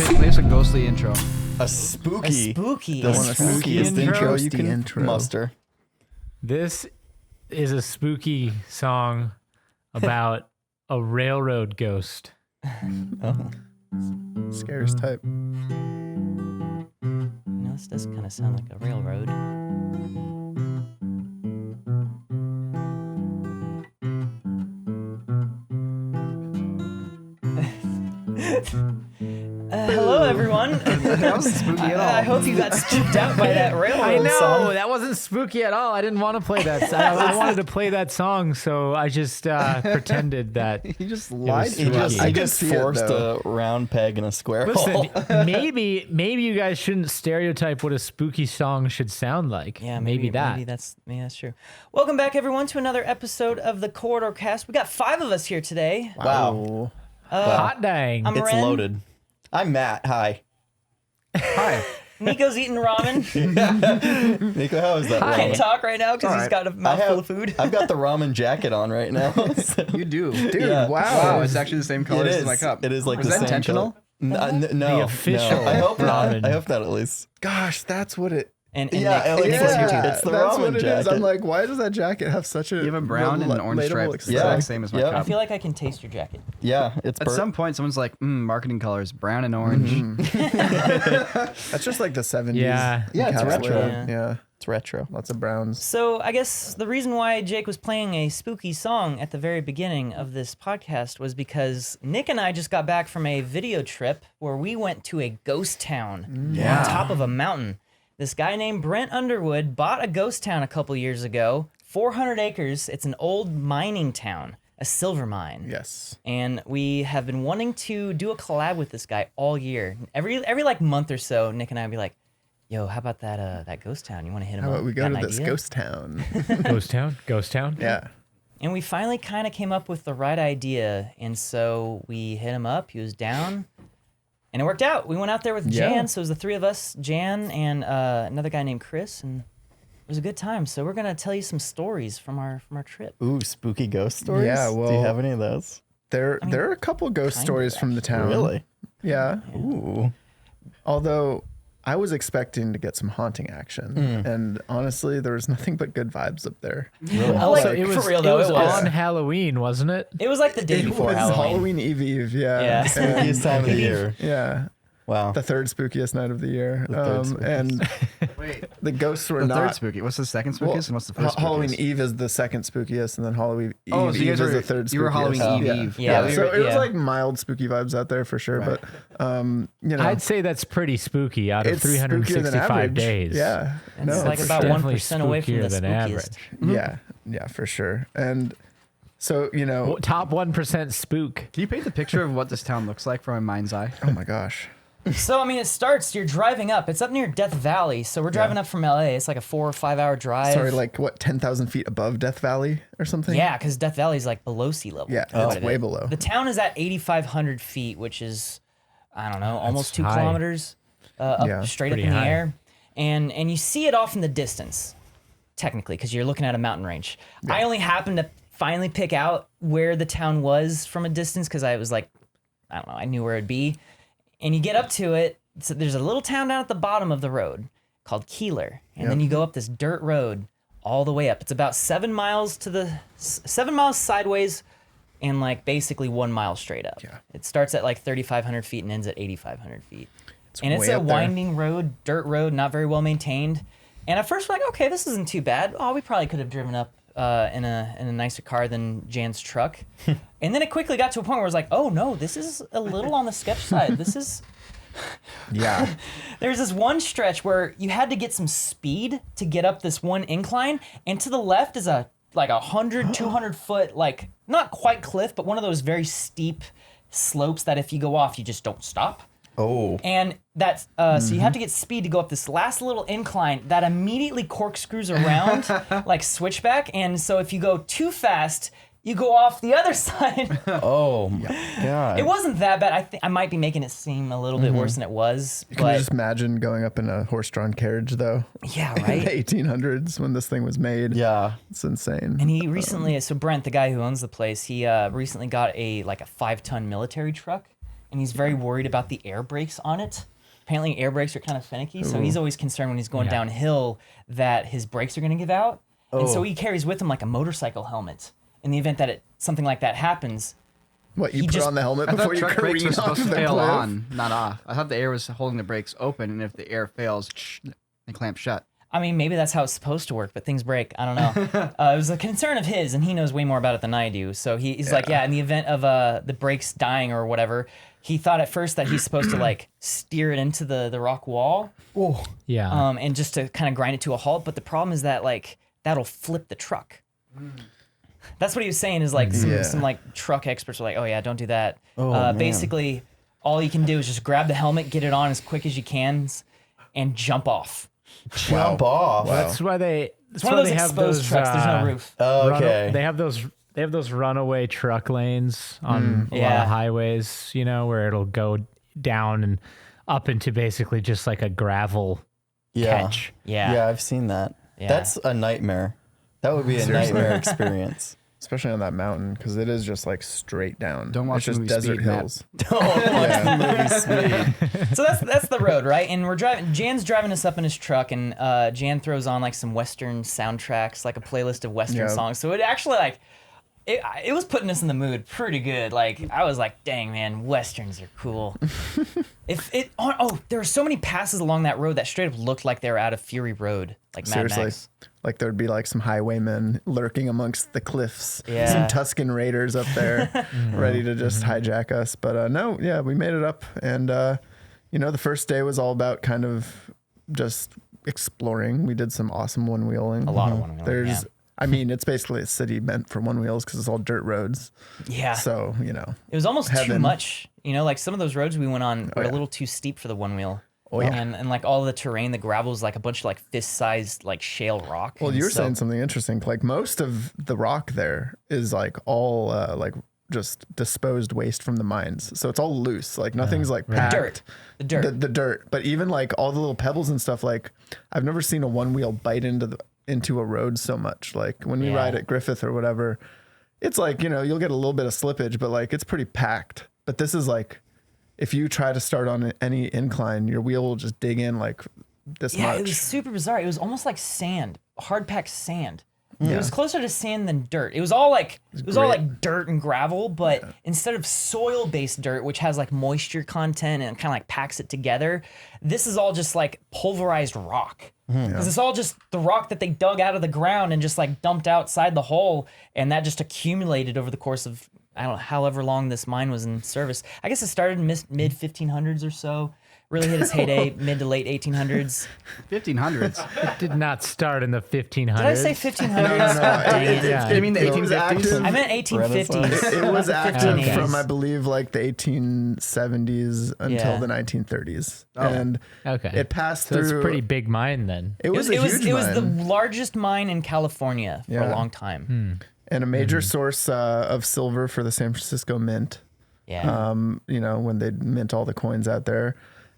play us a ghostly intro. A spooky. The spookiest intro you can intro. muster. This is a spooky song about a railroad ghost. Oh. Scares type. You know, this does kind of sound like a railroad. Hello, everyone. That wasn't spooky at all. I hope you got spooked out by that railroad I know, song. that wasn't spooky at all. I didn't want to play that. I wanted to play that song, so I just pretended that. He just lied lied. to us. I just forced a round peg in a square Listen, hole. maybe you guys shouldn't stereotype what a spooky song should sound like. Yeah, maybe that. Maybe that's true. Welcome back, everyone, to another episode of the Corridor Cast. We got 5 of us here today. Wow. Hot dang. I'm It's Wren. loaded. I'm Matt. Hi. Hi. Nico's eating ramen. Nico, how is that Can't ramen? talk right now because he's got a mouthful of food. I've got the ramen jacket on right now. So- You do. Dude, Yeah. wow. It's actually the same color It as is. my cup. It is like Was the that same intentional? color. No. The official No. I hope not. ramen. I hope not at least. Gosh, that's what it... And Yeah, Nick, Nick's Nick's here here too. too. It's the That's ramen what it is. jacket. I'm like, why does that jacket have such a... You have a brown and an orange stripe. relatable It's the Yeah. exact same as my Yep. I cup. feel like I can taste your jacket. Yeah, it's At some point, someone's like, marketing colors, brown and orange. That's just like the 70s. Yeah. Yeah, it's encapsulated. retro. Yeah. It's retro. Lots of browns. So I guess the reason why Jake was playing a spooky song at the very beginning of this podcast was because Nick and I just got back from a video trip where we went to a ghost town on top of a mountain. This guy named Brent Underwood bought a ghost town a couple years ago, 400 acres. It's an old mining town, a silver mine. Yes. And we have been wanting to do a collab with this guy all year. Every like month or so, Nick and I would be like, "Yo, how about that ghost town? You want to hit him How up? about we go Got to an this idea?" ghost town? Ghost Town? Yeah. And we finally kind of came up with the right idea, and so we hit him up. He was down, and it worked out. We went out there with Yeah. Jan, so it was the 3 of us, Jan and another guy named Chris, and it was a good time. So we're gonna tell you some stories from our trip. Ooh, spooky ghost stories? Yeah, Do you well- have any of those? There are a couple ghost kind of, stories from the town. Really? Yeah. Ooh. Although I was expecting to get some haunting action. And honestly, there was nothing but good vibes up there. Really? Also, Like, it was, for real though, it was it was. on Halloween, wasn't it? It was like the day It before was Halloween. Eve. Yeah. Yeah. Spookiest time of the year. Yeah. Wow. The third spookiest night of the year. third spookiest. And Wait. the ghosts were The not... third spooky. What's the second spookiest Well, and what's the first Halloween spookiest? Eve is the second spookiest, and then Halloween Eve, Oh, so you Eve guys is were- the third spookiest. you were Halloween Eve. Yeah, we so were- it was yeah. like mild spooky vibes out there for sure, Right. but you know, I'd say that's pretty spooky out of it's spookier than 365 average. days. Yeah, It's no, like for about sure. 1% away from the spookier than spookiest. average. Yeah, for sure. And so Well, top 1% spook. Can you paint the picture of what this town looks like from my mind's eye? oh my gosh, So I mean, it starts. You're driving up. It's up near Death Valley. So we're driving up from LA. It's like a 4 or 5 hour drive. sorry, like what 10,000 feet above Death Valley or something? Yeah, because Death Valley is like below sea level. Yeah, quite it's a bit. way below. The town is at 8,500 feet, which is, I don't know, almost 2 high. kilometers up Yeah, straight up pretty in the high. air. And you see it off in the distance, technically, because you're looking at a mountain range. I only happened to finally pick out where the town was from a distance because I was like, I don't know, I knew where it'd be. And you get up to it. So there's a little town down at the bottom of the road called Keeler, and then you go up this dirt road all the way up. It's about 7 miles 7 miles sideways, and like basically 1 mile straight up. Yeah. It starts at like 3,500 feet and ends at 8,500 feet. And it's way a up there. winding road, dirt road, not very well maintained. And at first we're like, okay, this isn't too bad. Oh, we probably could have driven up in a nicer car than Jan's truck. And then it quickly got to a point where I was like, oh no, this is a little on the sketch side. This is. yeah. There's this one stretch where you had to get some speed to get up this one incline, and to the left is a 100, 200 foot, like not quite cliff, but one of those very steep slopes that if you go off, you just don't stop. Oh. And that's so you have to get speed to go up this last little incline that immediately corkscrews around like switchback, and so if you go too fast, you go off the other side. Oh, my God. It wasn't that bad. I think I might be making it seem a little bit worse than it was. Can you But just imagine going up in a horse-drawn carriage though? yeah, In right. the 1800s when this thing was made. Yeah. It's insane. And he recently, so Brent, the guy who owns the place, he recently got a 5-ton military truck, and he's very worried about the air brakes on it. Apparently, air brakes are kind of finicky, so he's always concerned when he's going downhill that his brakes are going to give out. And so he carries with him like a motorcycle helmet in the event that something like that happens. What, you He put just- on the helmet I before thought you truck brakes careen were supposed off to the fail cliff? on, not off. I thought the air was holding the brakes open, and if the air fails, they clamp shut. I mean, maybe that's how it's supposed to work, but things break. I don't know. It was a concern of his, and he knows way more about it than I do. So he's like, in the event of the brakes dying or whatever, he thought at first that he's supposed to like steer it into the rock wall, Yeah. and just to kind of grind it to a halt. But the problem is that like that'll flip the truck. That's what he was saying. Is like some like truck experts are like, oh yeah, don't do that. man. Basically, all you can do is just grab the helmet, get it on as quick as you can, and jump off. Jump off. That's why they. That's It's one why of those they have exposed those trucks. There's no roof. Okay. They have those. They have those runaway truck lanes on a lot Yeah. of highways. You know, where it'll go down and up into basically just like a gravel catch. Yeah. Yeah, I've seen that. Yeah. That's a nightmare. That would be a nightmare experience. Especially on that mountain, because it is just like straight down. Don't watch it's the just movie desert Speed, Matt. hills. Don't watch the movie Speed. So that's the road, right? And we're driving. Jan's driving us up in his truck, and Jan throws on like some Western soundtracks, like a playlist of Western Yeah. songs. So it actually like it was putting us in the mood pretty good. Like I was like, dang man, Westerns are cool. There were so many passes along that road that straight up looked like they were out of Fury Road, like Mad Seriously. Max. Like there'd be like some highwaymen lurking amongst the cliffs. Yeah. Some Tuscan Raiders up there ready to just hijack us. But no, yeah, we made it up. And, the first day was all about kind of just exploring. We did some awesome one-wheeling. A lot of one-wheeling, I mean, it's basically a city meant for one-wheels because it's all dirt roads. Yeah. So, It was almost too Heaven. much. Like some of those roads we went on were a yeah. little too steep for the one wheel. Oh, yeah. And like all the terrain, the gravel was like a bunch of like fist-sized like shale rock. Well, And you were so- saying something interesting. Like most of the rock there is like all like just disposed waste from the mines. So it's all loose. Like nothing's like packed. dirt. The dirt. The dirt. But even like all the little pebbles and stuff, like I've never seen a one wheel bite into a road so much. Like when we Yeah. ride at Griffith or whatever, it's like, you'll get a little bit of slippage, but like it's pretty packed. But this is like, if you try to start on any incline, your wheel will just dig in like this Yeah, much. it was super bizarre. It was almost like sand, hard packed sand. It was closer to sand than dirt. It was all like all like dirt and gravel, but instead of soil based dirt, which has like moisture content and kind of like packs it together, this is all just like pulverized rock. Because it's all just the rock that they dug out of the ground and just like dumped outside the hole, and that just accumulated over the course of I don't know however long this mine was in service. I guess it started in mid 1500s or so. Really hit its heyday mid to late 1800s. 1500s. It did not start in the 1500s. Did I say 1500s? No. Yeah. You mean the It was 1850s? active. I meant 1850s. It was active 1580s. from, I believe, like the 1870s until Yeah. the 1930s. Oh. And Okay. it passed So through. it's a pretty big mine then. It was a huge it was the mine largest mine in California for a Yeah. long time. and a major source of silver for the San Francisco Mint. Yeah. When they mint all the coins out there.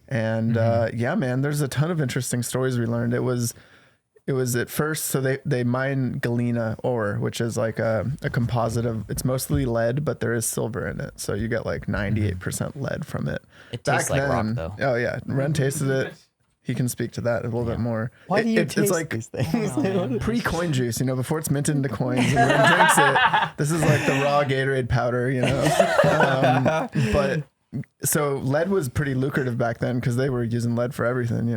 And yeah, man, there's a ton of interesting stories we learned. It was at first, so they mine galena ore, which is like a composite of, it's mostly lead, but there is silver in it. So you get like 98% lead from it. It tastes like rock, though. Oh yeah. Ren tasted it. He can speak to that a little bit more. Why do you it's taste like these things? pre-coin juice, before it's minted into coins and Ren drinks it. This is like the raw Gatorade powder, but so lead was pretty lucrative back then because they were using lead for everything,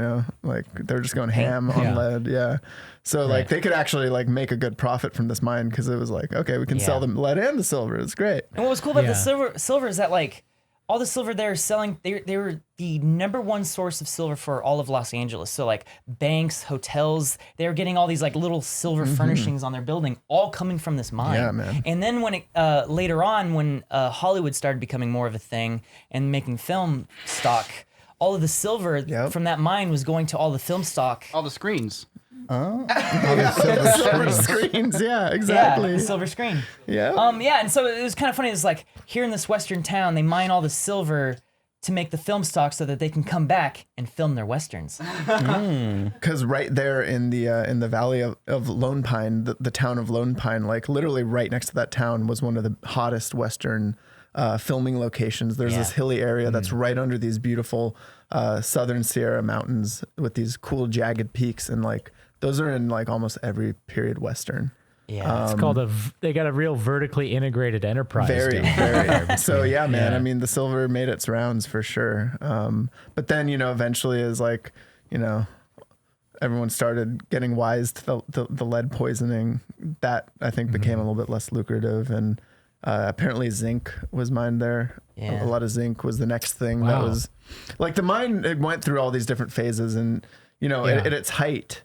like they were just going ham on lead. Yeah. So like they could actually like make a good profit from this mine because it was like, okay, we can sell them lead and the silver. It's great. And what was cool about Yeah. the silver is that like all the silver they're selling, they were the number one source of silver for all of Los Angeles. So like banks, hotels, they were getting all these like little silver furnishings on their building, all coming from this mine. Yeah, man. And then when it later on, when Hollywood started becoming more of a thing and making film stock, all of the silver from that mine was going to all the film stock. All the screens. Silver screens. Yeah, exactly. Yeah, the silver screen. Yeah. Yeah, and so it was kind of funny. It's like here in this western town, they mine all the silver to make the film stock so that they can come back and film their westerns. Because right there in the valley of Lone Pine, the town of Lone Pine, like literally right next to that town was one of the hottest Western filming locations. There's this hilly area that's right under these beautiful Southern Sierra mountains with these cool jagged peaks, and like those are in like almost every period Western. Yeah. It's called they got a real vertically integrated enterprise. Very. So yeah, man, I mean, the silver made its rounds for sure. But then, eventually as like, everyone started getting wise to the lead poisoning, that I think became a little bit less lucrative. And apparently zinc was mined there. Yeah. A lot of zinc was the next thing. Wow. That was like the mine, it went through all these different phases, and, at its height,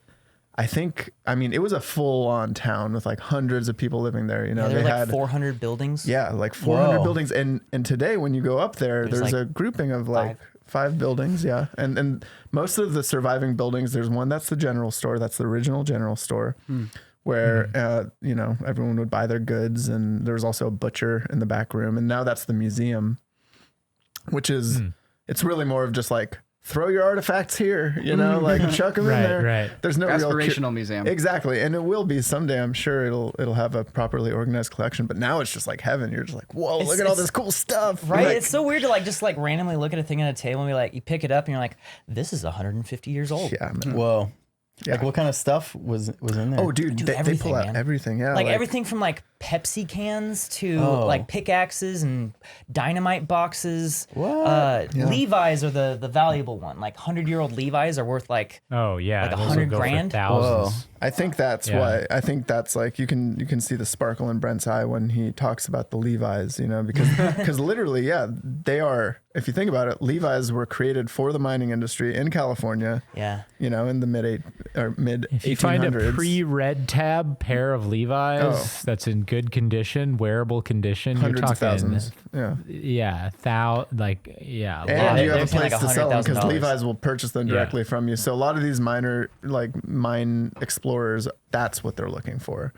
it was a full-on town with like hundreds of people living there. there they were like had 400 buildings. Yeah, like 400 Whoa. buildings. And today when you go up there, there's like a grouping of like 5 buildings. Yeah. And most of the surviving buildings, there's one that's the general store. That's the original general store where, everyone would buy their goods. And there was also a butcher in the back room. And now that's the museum, which is, it's really more of just like, throw your artifacts here, like chuck them in there. Right. There's no real Aspirational museum. Exactly. And it will be someday. I'm sure it'll have a properly organized collection, but now it's just like heaven. You're just like, whoa, look at all this cool stuff. Right. Like, It's so weird to just randomly look at a thing on a table and be like, you pick it up and you're like, this is 150 years old. yeah, man. Whoa. Yeah. Like what kind of stuff was in there? Oh, dude, they everything, pull out man. everything. Yeah. Like everything from Pepsi cans to Oh. pickaxes and dynamite boxes. What? Levi's are the valuable one. 100-year-old Levi's are worth Oh yeah, Like those will 100 go for grand? thousands. I think that's why. I think that's like you can see the sparkle in Brent's eye when he talks about the Levi's, because literally, yeah, they are. If you think about it, Levi's were created for the mining industry in California. Yeah. In the mid 1800s. If you find a pre-red tab pair of Levi's that's in good condition, wearable condition, hundreds you're of talking, thousands. Yeah. a And lot. you they're have a paying place to sell them because $100,000. Levi's will purchase them directly from you. So a lot of these mine explorers, that's what they're looking for.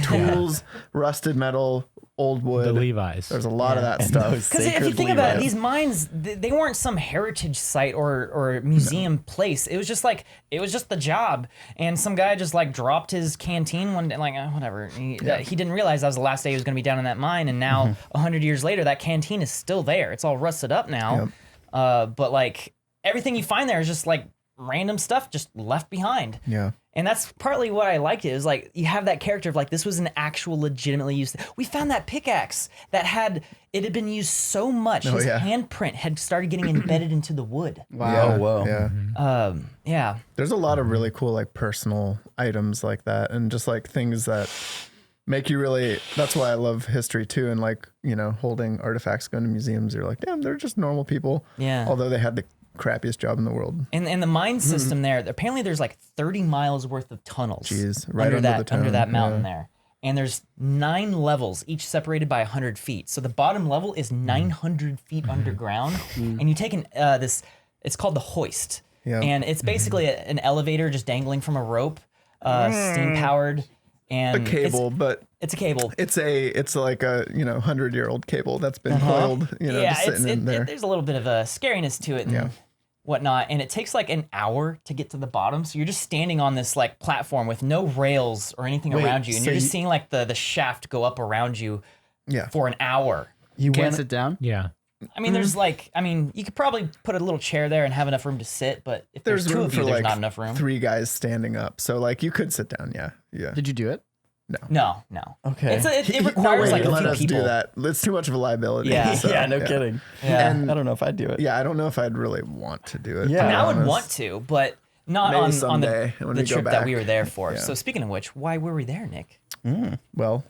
Tools, rusted metal, old wood. The Levi's. There's a lot of that And stuff. those Because if you sacred think about it, Levi's. these mines, they weren't some heritage site or museum place. It was just the job. And some guy just dropped his canteen one day, whatever. He didn't realize that was the last day he was going to be down in that mine. And now 100 years later, that canteen is still there. It's all rusted up now. But everything you find there is just random stuff just left behind. Yeah. And that's partly what I liked. It was you have that character of this was an actual legitimately used. We found that pickaxe that had been used so much. His handprint had started getting embedded into the wood. Wow. Yeah. whoa. Yeah. Yeah. There's a lot of really cool personal items like that, and just things that make you really. That's why I love history too, and holding artifacts, going to museums. You're like, damn, they're just normal people. Yeah. Although they had the crappiest job in the world. And the mine system there, apparently there's 30 miles worth of tunnels. Jeez, right under under that the town, under that mountain yeah. there. And there's 9 levels, each separated by 100 feet. So the bottom level is 900 feet underground. And you take it's called the hoist. Yeah. And it's basically an elevator just dangling from a rope, steam powered. And A cable, but it's a cable. it's like a 100-year-old cable that's been coiled, just sitting in there. There's a little bit of a scariness to it and whatnot, and it takes an hour to get to the bottom. So you're just standing on this platform with no rails or anything around you, and so you're just seeing the shaft go up around you for an hour. You Can't went sit down. Yeah. I mean, there's you could probably put a little chair there and have enough room to sit, but if there's 2 room of you, for there's not enough room. 3 guys standing up, so you could sit down. Yeah. Did you do it? No. Okay. It requires no way, a let few us people. do that. It's too much of a liability. Yeah. so, yeah, no kidding. Yeah. And I don't know if I'd do it. yeah, I don't know if I'd really want to do it. Yeah. to I be mean, I would honest. want to, but not Maybe on someday when the we go trip that back. we were there for. Yeah. So speaking of which, why were we there, Nick? Well,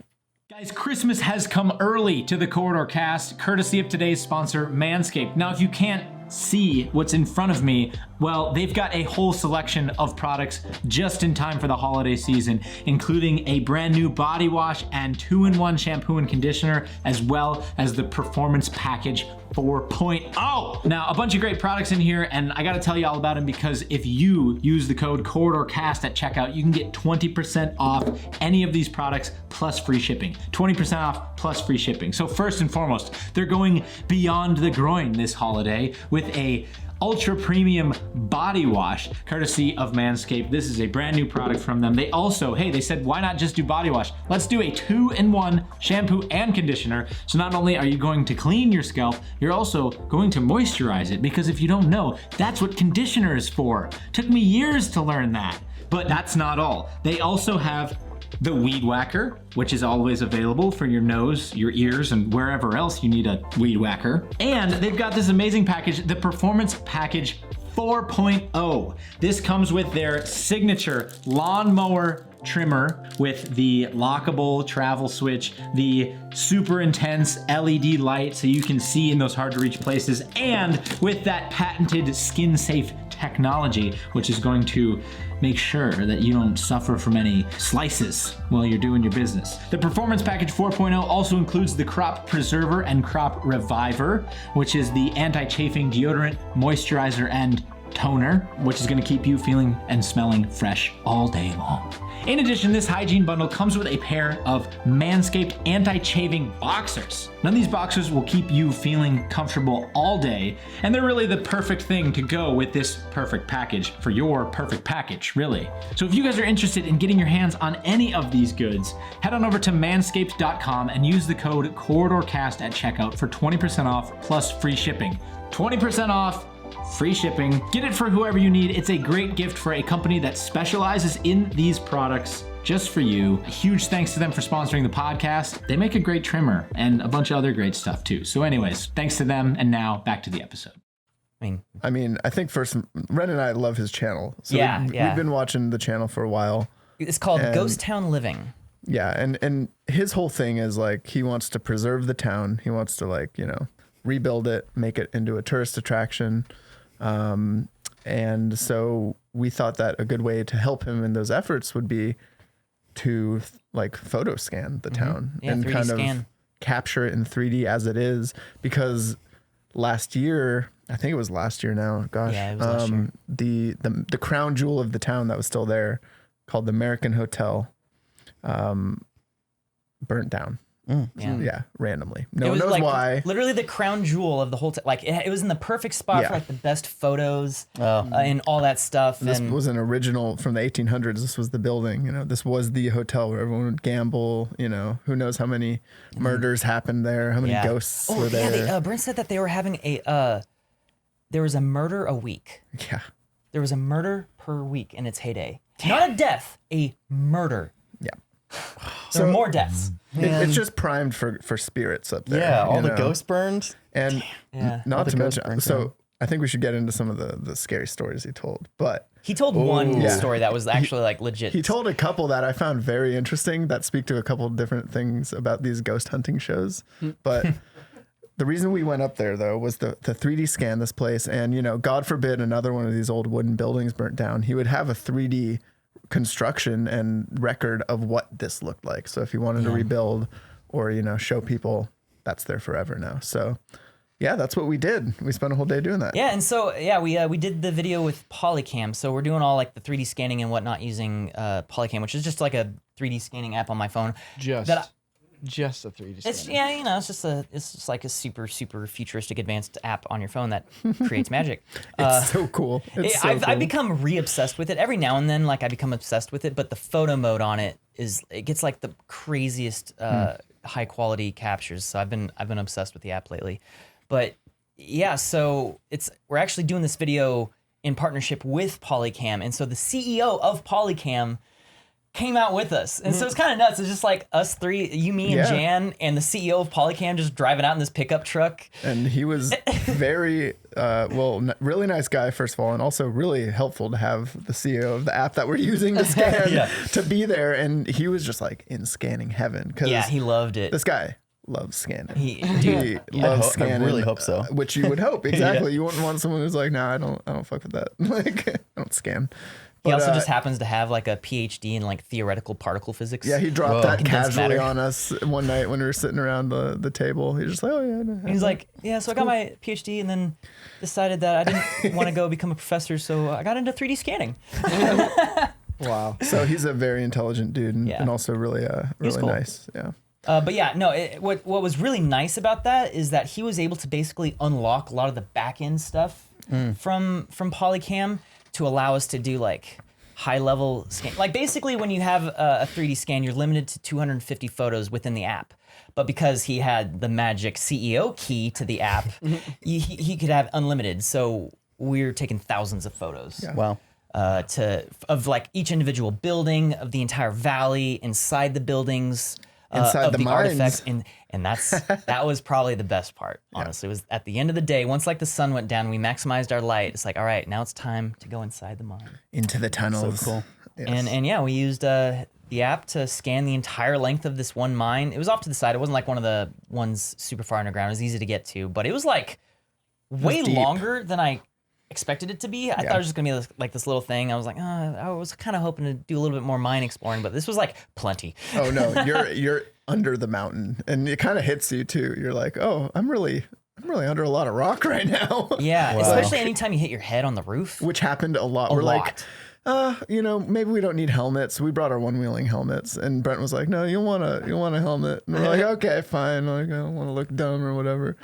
Guys, Christmas has come early to the Corridor Cast, courtesy of today's sponsor, Manscaped. Now, if you can't see what's in front of me, well, they've got a whole selection of products just in time for the holiday season, including a brand new body wash and 2-in-1 shampoo and conditioner, as well as the Performance Package 4.0. Now, a bunch of great products in here, and I gotta tell you all about them because if you use the code CorridorCast at checkout, you can get 20% off any of these products plus free shipping. 20% off plus free shipping. So first and foremost, they're going beyond the groin this holiday with a ultra premium body wash, courtesy of Manscaped. This is a brand new product from them. They also, hey, they said, why not just do body wash? Let's do a 2-in-1 shampoo and conditioner. So not only are you going to clean your scalp, you're also going to moisturize it, because if you don't know, that's what conditioner is for. Took me years to learn that. But that's not all. They also have the Weed Whacker, which is always available for your nose, your ears, and wherever else you need a Weed Whacker. And they've got this amazing package, the Performance Package 4.0. This comes with their signature lawnmower trimmer with the lockable travel switch, the super intense LED light so you can see in those hard to reach places, and with that patented skin safe technology, which is going to make sure that you don't suffer from any slices while you're doing your business. The Performance Package 4.0 also includes the Crop Preserver and Crop Reviver, which is the anti-chafing deodorant, moisturizer, and toner, which is going to keep you feeling and smelling fresh all day long. In addition, this hygiene bundle comes with a pair of Manscaped anti-chafing boxers. None of these boxers will keep you feeling comfortable all day, and they're really the perfect thing to go with this perfect package for your perfect package, really. So if you guys are interested in getting your hands on any of these goods, head on over to manscaped.com and use the code CorridorCast at checkout for 20% off plus free shipping. 20% off, free shipping. Get it for whoever you need. It's a great gift for a company that specializes in these products just for you. A huge thanks to them for sponsoring the podcast. They make a great trimmer and a bunch of other great stuff too. So anyways, thanks to them. And now back to the episode. I mean, I think first, Wren and I love his channel. So we've been watching the channel for a while. It's called Ghost Town Living. Yeah, and his whole thing is like he wants to preserve the town. He wants to, like, you know, rebuild it, make it into a tourist attraction. And so we thought that a good way to help him in those efforts would be to like photo scan the town and kind of capture it in 3D as it is, because last year, I think it was last year now, gosh, yeah, it was last year. The crown jewel of the town that was still there, called the American Hotel, burnt down. Yeah, randomly. No one knows like why. Literally the crown jewel of the whole like it was in the perfect spot for like the best photos and all that stuff. This was an original from the 1800s. This was the building, you know, this was the hotel where everyone would gamble, you know, who knows how many murders happened there, how many ghosts were there. Yeah, Brent said that they were having there was a murder a week. Yeah. There was a murder per week in its heyday. Not a death, a murder. Yeah. So more deaths. It's just primed for spirits up there. Yeah, all the ghosts burned. And not to mention, so I think we should get into some of the scary stories he told. But he told one story that was actually like legit. He told a couple that I found very interesting that speak to a couple of different things about these ghost hunting shows. But the reason we went up there, though, was to 3D scan this place. And, you know, God forbid another one of these old wooden buildings burnt down. He would have a 3D construction and record of what this looked like. So if you wanted to rebuild or, you know, show people, that's there forever now. So yeah, that's what we did. We spent a whole day doing that. Yeah, and so we did the video with Polycam. So we're doing all like the 3D scanning and whatnot using Polycam, which is just like a 3D scanning app on my phone. Just a 3D scanner. It's it's just like a super futuristic advanced app on your phone that creates magic. It's so cool. I've become re-obsessed with it. Every now and then, like I become obsessed with it, but the photo mode on it gets like the craziest high quality captures. So I've been obsessed with the app lately. But yeah, so we're actually doing this video in partnership with Polycam, and so the CEO of Polycam came out with us. And so it's kind of nuts. It's just like us three, you, me, and Jan, and the CEO of Polycam just driving out in this pickup truck. And he was very, really nice guy, first of all, and also really helpful to have the CEO of the app that we're using to scan to be there. And he was just like in scanning heaven. Yeah, he loved it. This guy loves scanning. He loves scanning. I really hope so. Which you would hope. Exactly. You wouldn't want someone who's like, nah, I don't fuck with that. Like, I don't scan. He also just happens to have like a PhD in like theoretical particle physics. Yeah, he dropped that casually on us one night when we were sitting around the table. He was just like, oh yeah. No, he's like, yeah, so I got my PhD and then decided that I didn't want to go become a professor, so I got into 3D scanning. Wow. So he's a very intelligent dude and also really cool. Nice. Yeah. But yeah, no, what was really nice about that is that he was able to basically unlock a lot of the back end stuff from Polycam to allow us to do like high level scan. Like basically when you have a 3D scan, you're limited to 250 photos within the app. But because he had the magic CEO key to the app, he could have unlimited. So we're taking thousands of photos. Yeah. Wow. Of like each individual building, of the entire valley, inside the buildings, Inside of the the mines. artifacts, and that was probably the best part. Honestly, it was at the end of the day. Once like the sun went down, we maximized our light. It's like, all right, now it's time to go inside the mine. Into the tunnels. So cool. Yes. And yeah, we used the app to scan the entire length of this one mine. It was off to the side. It wasn't like one of the ones super far underground. It was easy to get to, but it was like way deep. longer than I expected it to be. I thought it was just gonna be like this little thing. I was like, I was kind of hoping to do a little bit more mine exploring, but this was like plenty. Oh no, you're under the mountain, and it kind of hits you too. You're like, oh, I'm really under a lot of rock right now. Yeah, especially anytime you hit your head on the roof. Which happened a lot. We're like, maybe we don't need helmets. We brought our one-wheeling helmets, and Brent was like, no, you want a helmet. And we're like, okay, fine. Like, I don't want to look dumb or whatever.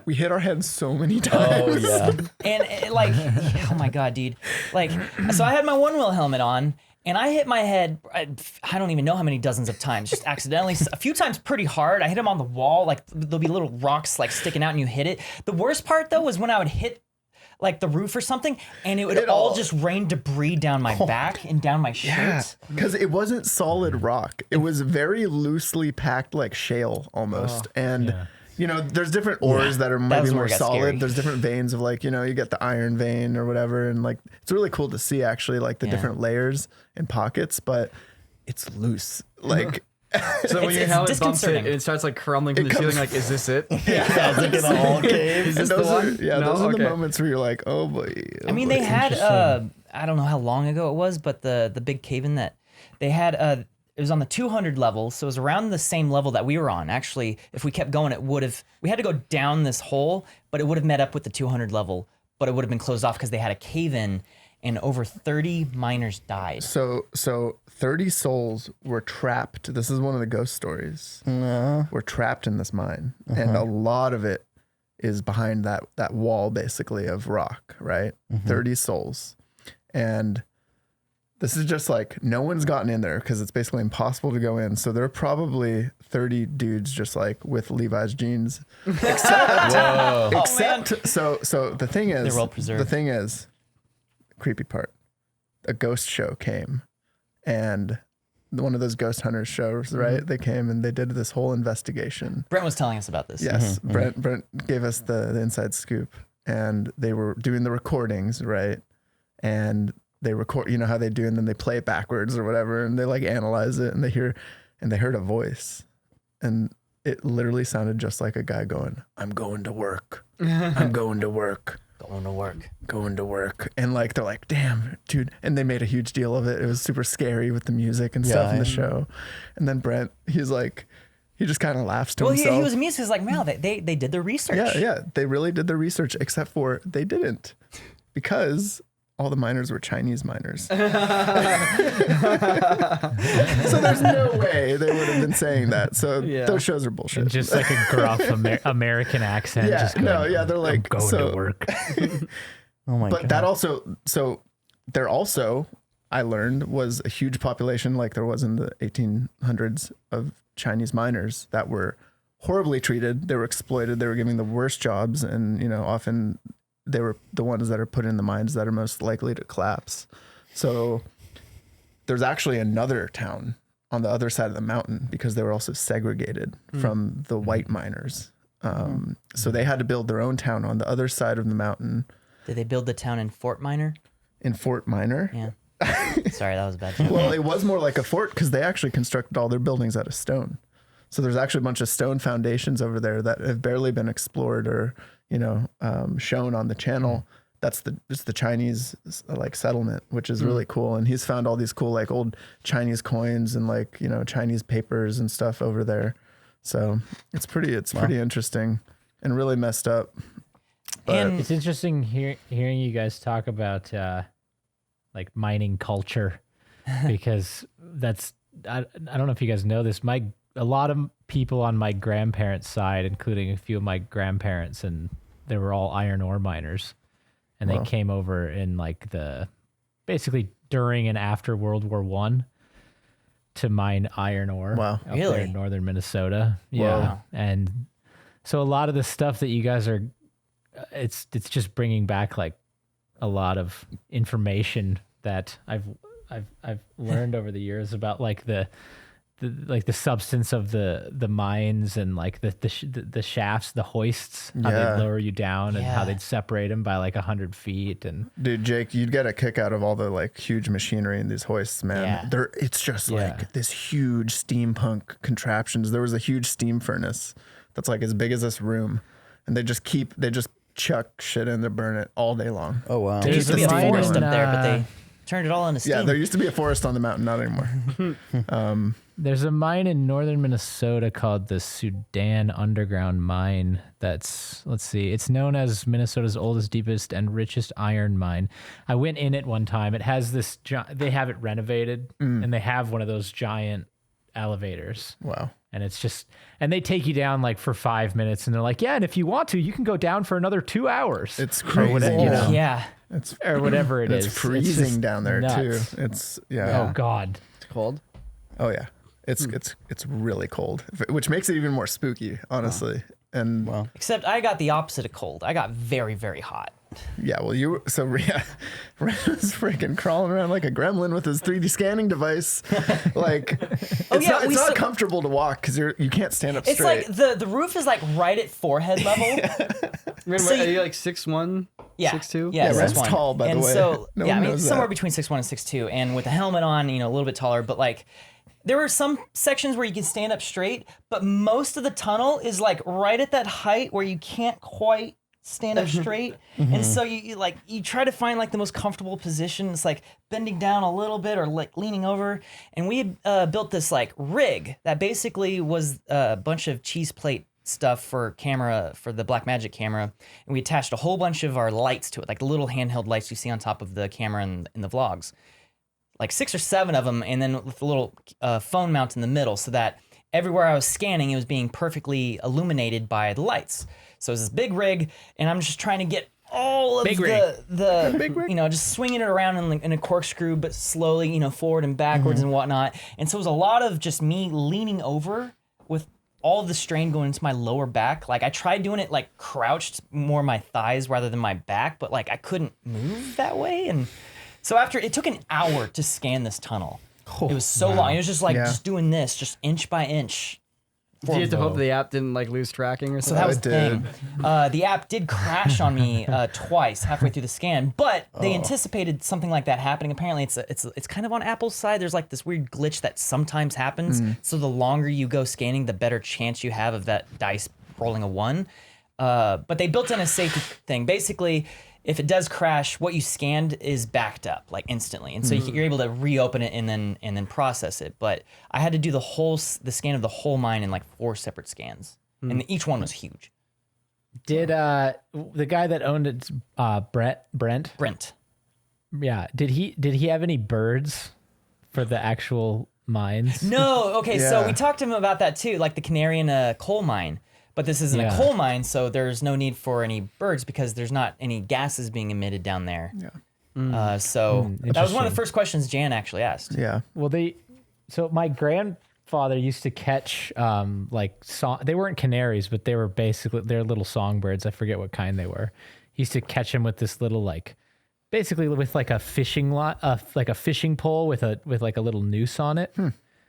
We hit our heads so many times. Oh yeah. And like, oh my God, dude. Like, so I had my one wheel helmet on and I hit my head, I don't even know how many dozens of times, just accidentally, a few times pretty hard. I hit him on the wall. Like there'll be little rocks like sticking out and you hit it. The worst part though was when I would hit like the roof or something and it would all just rain debris down my back and down my shirt. Because it wasn't solid rock. It was very loosely packed like shale almost. There's different ores that are maybe more solid. Scary. There's different veins of like, you get the iron vein or whatever. And like, it's really cool to see actually like the different layers and pockets, but it's loose. Like, So when your it's helmet bumps it, disconcerting. it starts like crumbling from the ceiling. Like, is this it? It's like in a whole cave. Is this the those one? are No? those are the Okay. moments where you're like, oh boy. I mean, they had, I don't know how long ago it was, but the big cave-in that they had, it was on the 200 level, so it was around the same level that we were on. Actually, if we kept going, we had to go down this hole, but it would have met up with the 200 level, but it would have been closed off because they had a cave-in, and over 30 miners died. So 30 souls were trapped. This is one of the ghost stories. Were trapped in this mine, and a lot of it is behind that wall, basically, of rock. Right, 30 souls, and this is just like no one's gotten in there because it's basically impossible to go in. So there are probably 30 dudes just like with Levi's jeans, except so the thing is, They're well preserved. The thing is, creepy part, a ghost show came, and one of those ghost hunters shows, right? They came and they did this whole investigation. Brent was telling us about this. Yes, Brent gave us the inside scoop, and they were doing the recordings, right? And they record, you know how they do, and then they play it backwards or whatever, and they like analyze it, and they heard a voice, and it literally sounded just like a guy going, "I'm going to work. I'm going to work." Going to work. And like, they're like, damn, dude. And they made a huge deal of it. It was super scary with the music and stuff in the show. And then Brent, he's like, he just kind of laughs to himself. He was amused. He's like, wow, they did their research. Yeah. They really did their research, except for they didn't, because all the miners were Chinese miners. So there's no way they would have been saying that. So those shows are bullshit. And just like a gruff American accent. Yeah, just going, they're like, I'm going to work. Oh my god. But that also, so there also, I learned, was a huge population like there was in the 1800s of Chinese miners that were horribly treated. They were exploited. They were given the worst jobs, and often they were the ones that are put in the mines that are most likely to collapse. So there's actually another town on the other side of the mountain because they were also segregated from the white miners. So they had to build their own town on the other side of the mountain. Did they build the town in Fort Minor? In Fort Minor? Yeah. Sorry, that was a bad joke. Well, it was more like a fort because they actually constructed all their buildings out of stone. So there's actually a bunch of stone foundations over there that have barely been explored or, shown on the channel. That's the Chinese like settlement, which is really cool. And he's found all these cool like old Chinese coins and like, Chinese papers and stuff over there. So it's pretty interesting and really messed up. But And It's interesting hearing you guys talk about like mining culture, because I don't know if you guys know this. A lot of people on my grandparents' side, including a few of my grandparents, and they were all iron ore miners. and they came over in like basically during and after World War I to mine iron ore. Wow. Up there Really? in northern Minnesota. Yeah, and so a lot of the stuff that you guys are, it's just bringing back like a lot of information that I've learned over the years about like the substance of the mines and like the shafts, the hoists, how Yeah. they'd lower you down and how Yeah. they'd separate them by like 100 feet. And Dude, Jake, you'd get a kick out of all the like huge machinery in these hoists, man. Yeah. It's just Yeah. like this huge steampunk contraptions. There was a huge steam furnace that's like as big as this room, and they just chuck shit in to burn it all day long. Oh wow. There used to be a Keep the steam forest going. up there, but they turned it all into steam. Yeah, there used to be a forest on the mountain, not anymore. there's a mine in northern Minnesota called the Sudan Underground Mine. That's, let's see, it's known as Minnesota's oldest, deepest, and richest iron mine. I went in it one time. It has this, they have it renovated, and they have one of those giant elevators. Wow. And it's just, and they take you down like for 5 minutes, and they're like, yeah, and if you want to, you can go down for another 2 hours. It's Or crazy. whatever, you know, Yeah. It's or whatever it is. it's freezing just down there nuts. too. It's yeah. Oh God. It's cold. Oh yeah. It's really cold, which makes it even more spooky, honestly. And Wow. Except I got the opposite of cold. I got very, very hot. yeah, well, Ren was freaking crawling around like a gremlin with his 3D scanning device. Like, it's not comfortable to walk because you can't stand up It's straight. like the roof is like right at forehead level. Remember, are you like 6'1", Yeah. 6'2"? Yeah, Ren's 6'1". tall, by the and way. So, No yeah, one I mean, knows somewhere that. between 6'1" and 6'2", and with a helmet on, a little bit taller, but like, there were some sections where you can stand up straight, but most of the tunnel is like right at that height where you can't quite stand up straight. And so you try to find like the most comfortable position. It's like bending down a little bit or like leaning over. And we had built this like rig that basically was a bunch of cheese plate stuff for the Blackmagic camera. And we attached a whole bunch of our lights to it, like the little handheld lights you see on top of the camera in the vlogs. Like 6 or 7 of them, and then with a little phone mount in the middle, so that everywhere I was scanning, it was being perfectly illuminated by the lights. So it was this big rig, and I'm just trying to get all of the just swinging it around in a corkscrew, but slowly, forward and backwards and whatnot. And so it was a lot of just me leaning over with all of the strain going into my lower back. Like I tried doing it like crouched, more my thighs rather than my back, but like I couldn't move that way. And so it took an hour to scan this tunnel. It was so long. It was just like just doing this, just inch by inch. Did you have to hope the app didn't like lose tracking or So something? that was the thing. The app did crash on me twice halfway through the scan, but they anticipated something like that happening. Apparently, it's kind of on Apple's side. There's like this weird glitch that sometimes happens. So the longer you go scanning, the better chance you have of that dice rolling a 1. But they built in a safety thing. Basically, if it does crash, what you scanned is backed up like instantly, and so you're able to reopen it and then process it. But I had to do the scan of the whole mine in like 4 separate scans, and each one was huge. Did the guy that owned it, Brent? Yeah. Did he have any birds for the actual mines? No. Okay. So Yeah. we talked to him about that too, like the canary in a coal mine. But this isn't a coal mine, so there's no need for any birds because there's not any gases being emitted down there. Yeah. So that was one of the interesting. first questions Jan actually asked. Yeah. Well, so my grandfather used to catch they weren't canaries, but they were they're little songbirds. I forget what kind they were. He used to catch them with this little basically with like a fishing like a fishing pole with like a little noose on it.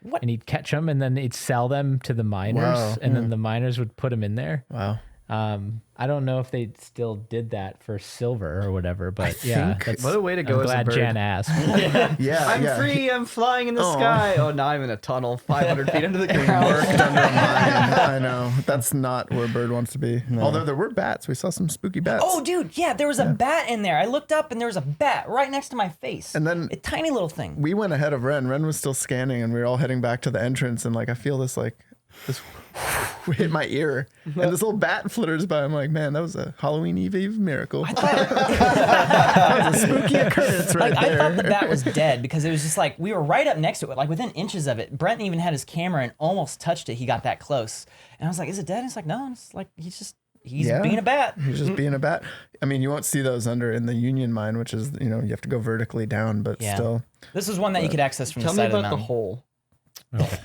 What? And he'd catch them and then he'd sell them to the miners, Wow. and then the miners would put them in there. Wow. I don't know if they still did that for silver or whatever, but think- What a way to go I'm as a glad bird. Jan asked. Yeah. I'm yeah. free. I'm flying in the sky. Oh, now I'm in a tunnel 500 feet under the ground. Worked under a mine. I know. That's not where a bird wants to be. Although there were bats. We saw some spooky bats. Oh, dude, yeah, there was a bat in there. I looked up and there was a bat right next to my face. And then a tiny little thing. we went ahead of Ren. Ren was still scanning, and we were all heading back to the entrance. And like, I feel this hit my ear, and this little bat flitters by. I'm like, man, that was a Halloween Eve miracle. That was a spooky occurrence right I there. thought the bat was dead because it was just like we were right up next to it, like within inches of it. Brent even had his camera and almost touched it. He got that close, and I was like, "Is it dead?" And it's like, "No, it's like he's just he's being a bat. He's just being a bat. I mean, you won't see those in the Union mine, which is, you have to go vertically down, but still. This is one that you could access from the Tell side me of the about the mountain. hole.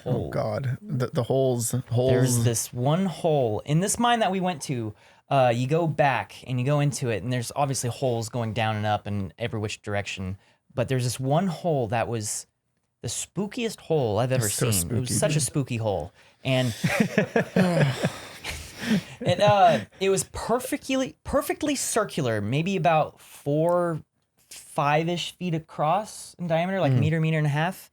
Oh God, the holes. There's this one hole in this mine that we went to. You go back and you go into it, and there's obviously holes going down and up in every which direction. But there's this one hole that was the spookiest hole I've ever so seen. It was spooky, such a spooky hole, and it was perfectly circular, maybe about 4-5-ish feet across in diameter, like meter and a half.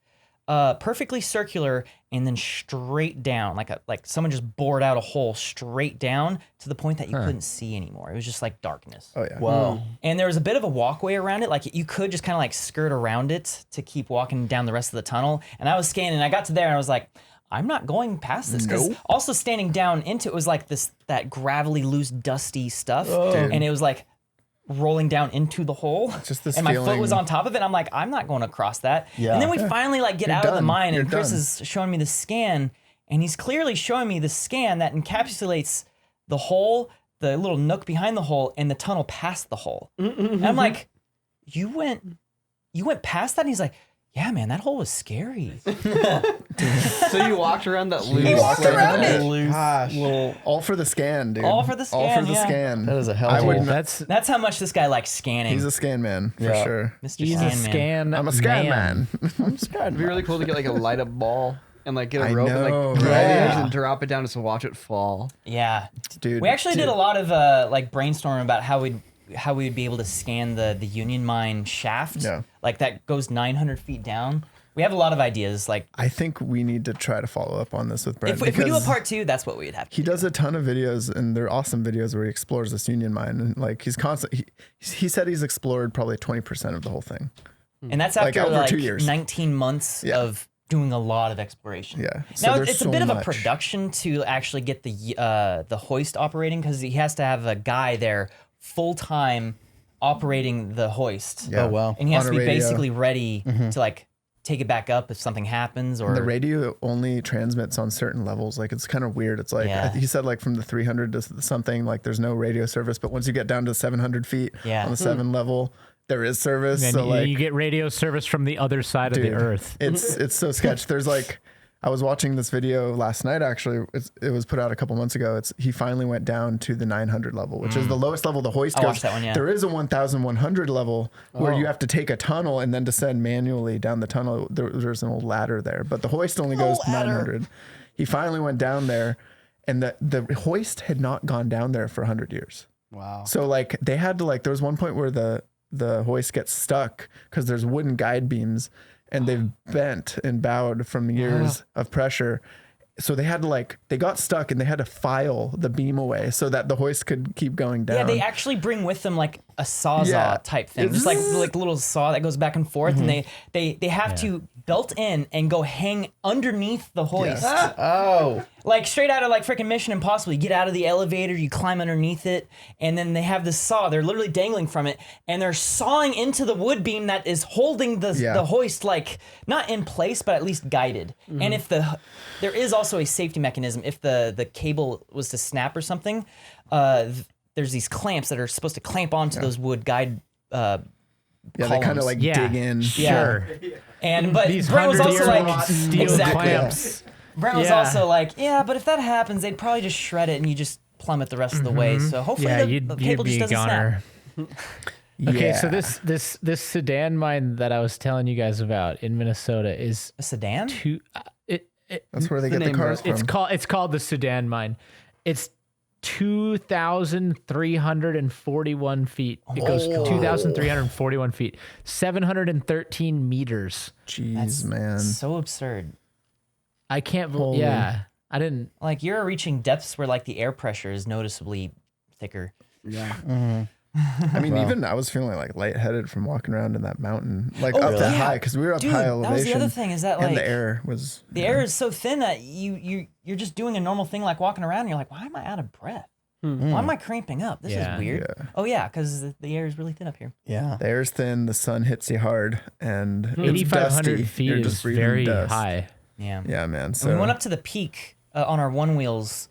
Perfectly circular, and then straight down, like someone just bored out a hole straight down to the point that you couldn't see anymore. It was just like darkness. Oh yeah. Wow. And there was a bit of a walkway around it. Like you could just kind of like skirt around it to keep walking down the rest of the tunnel. And I was scanning, and I got to there, and I was like, I'm not going past this. Because also standing down into it was like that gravelly, loose, dusty stuff, and it was like rolling down into the hole, Just this and my foot feeling- was on top of it. I'm like, I'm not going across that. Yeah. And then we finally like get You're out of the done. mine, and You're Chris done. is showing me the scan, and he's clearly showing me the scan that encapsulates the hole, the little nook behind the hole, and the tunnel past the hole. And I'm like, you went past that? And he's like, yeah, man, that hole was scary. So you walked around that loose. He walked around it. Gosh. All for the scan, dude. All for the All scan, for the yeah. scan. That is a hell I of a would hole. That's That's how much this guy likes scanning. He's a scan man for Yeah. sure. Mr. he's Scan a Man. scan. I'm a scan man. It'd be really cool to get like a light up ball and like get a I rope know, and like right? and drop it down just to watch it fall. Yeah. Dude. We actually did a lot of like brainstorming about how we'd be able to scan the Union Mine shaft. Yeah. Like that goes 900 feet down. We have a lot of ideas. Like I think we need to try to follow up on this with Brent. if we do a because part 2, that's what we'd have to he do. does a ton of videos, and they're awesome videos where he explores this Union mine, and like he's constantly. He said he's explored probably 20% of the whole thing. And that's like, after over 2 years. 19 months Yeah. of doing a lot of exploration. Yeah. So Now there's it's a so bit of a much. production to actually get the hoist operating, because he has to have a guy there full time operating the hoist. Yeah. Oh, wow. And he has On to a be radio. basically ready to like take it back up if something happens, or The radio only transmits on certain levels. Like it's kind of weird. It's like Yeah. he said, like from the 300 to something, like there's no radio service. But once you get down to 700 feet Yeah. on the 7 level, there is service. and so like, you get radio service from the other side of the dude, earth. It's so sketch. There's like, I was watching this video last night. Actually, it was put out a couple months ago. He finally went down to the 900 level, which is the lowest level the hoist I goes. watched that one, yeah. There is a 1,100 level where you have to take a tunnel and then descend manually down the tunnel. There's an old ladder there, but the hoist only goes to 900. He finally went down there, and the hoist had not gone down there for 100 years. Wow. So like they had to like, there was one point where the hoist gets stuck because there's wooden guide beams, and they've bent and bowed from years of pressure. So they had to like, they got stuck, and they had to file the beam away so that the hoist could keep going down. yeah, they actually bring with them like a sawzall Yeah. type thing, just like little saw that goes back and forth, and they have to belt in and go hang underneath the hoist. Oh, Like straight out of like freaking Mission Impossible. You get out of the elevator, you climb underneath it, and then they have this saw. They're literally dangling from it, and they're sawing into the wood beam that is holding the hoist, like not in place, but at least guided. And if there is also a safety mechanism, if the cable was to snap or something, there's these clamps that are supposed to clamp onto those wood guide. yeah, they kind columns. of like Yeah. dig in. Sure. And but These Brent was also 100-year-old like steel exactly. clamps. Brent was Yeah. also like, yeah, but if that happens, they'd probably just shred it and you just plummet the rest of the way. So hopefully Yeah, the you'd cable be just a doesn't snap. goner. Okay, so Yeah. this sedan mine that I was telling you guys about in Minnesota is A sedan? That's where they get the name, cars bro. from. it's called the Sudan mine. It's 2,341 feet. It goes 2,341 feet, 713 meters. Jeez, man. So absurd. I can't Holy. believe. Yeah, I didn't. Like you're reaching depths where like the air pressure is noticeably thicker. Yeah. I mean, even I was feeling like lightheaded from walking around in that mountain, like Oh, up that yeah. high, because we were up Dude, high that elevation. was the other thing, is that, like, and the air was The air is so thin that you're just doing a normal thing like walking around and you're like, why am I out of breath? Why am I cramping up? This Yeah. is weird. Yeah. Oh yeah, because the air is really thin up here. yeah. The air's thin, the sun hits you hard, and it's 8,500 dusty. feet You're is just breathing very dust. high. Yeah. Yeah, man. So And we went up to the peak on our one wheels,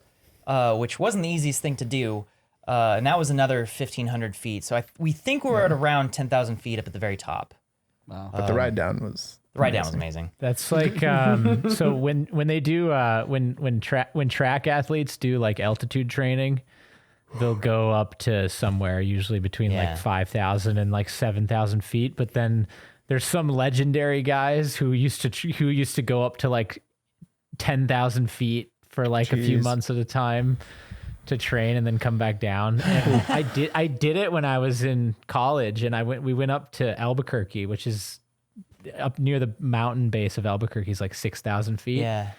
which wasn't the easiest thing to do. And that was another 1,500 feet. So we think we're at around 10,000 feet up at the very top. Wow. But the ride down was The ride down was amazing. That's like so when they do when track athletes do like altitude training, they'll go up to somewhere usually between like 5,000 and like 7,000 feet. But then there's some legendary guys who used to go up to like 10,000 feet for like a few months at a time to train and then come back down. And I did it when I was in college, and we went up to Albuquerque, which is up near the mountain base of Albuquerque, is like 6,000 feet. Yeah.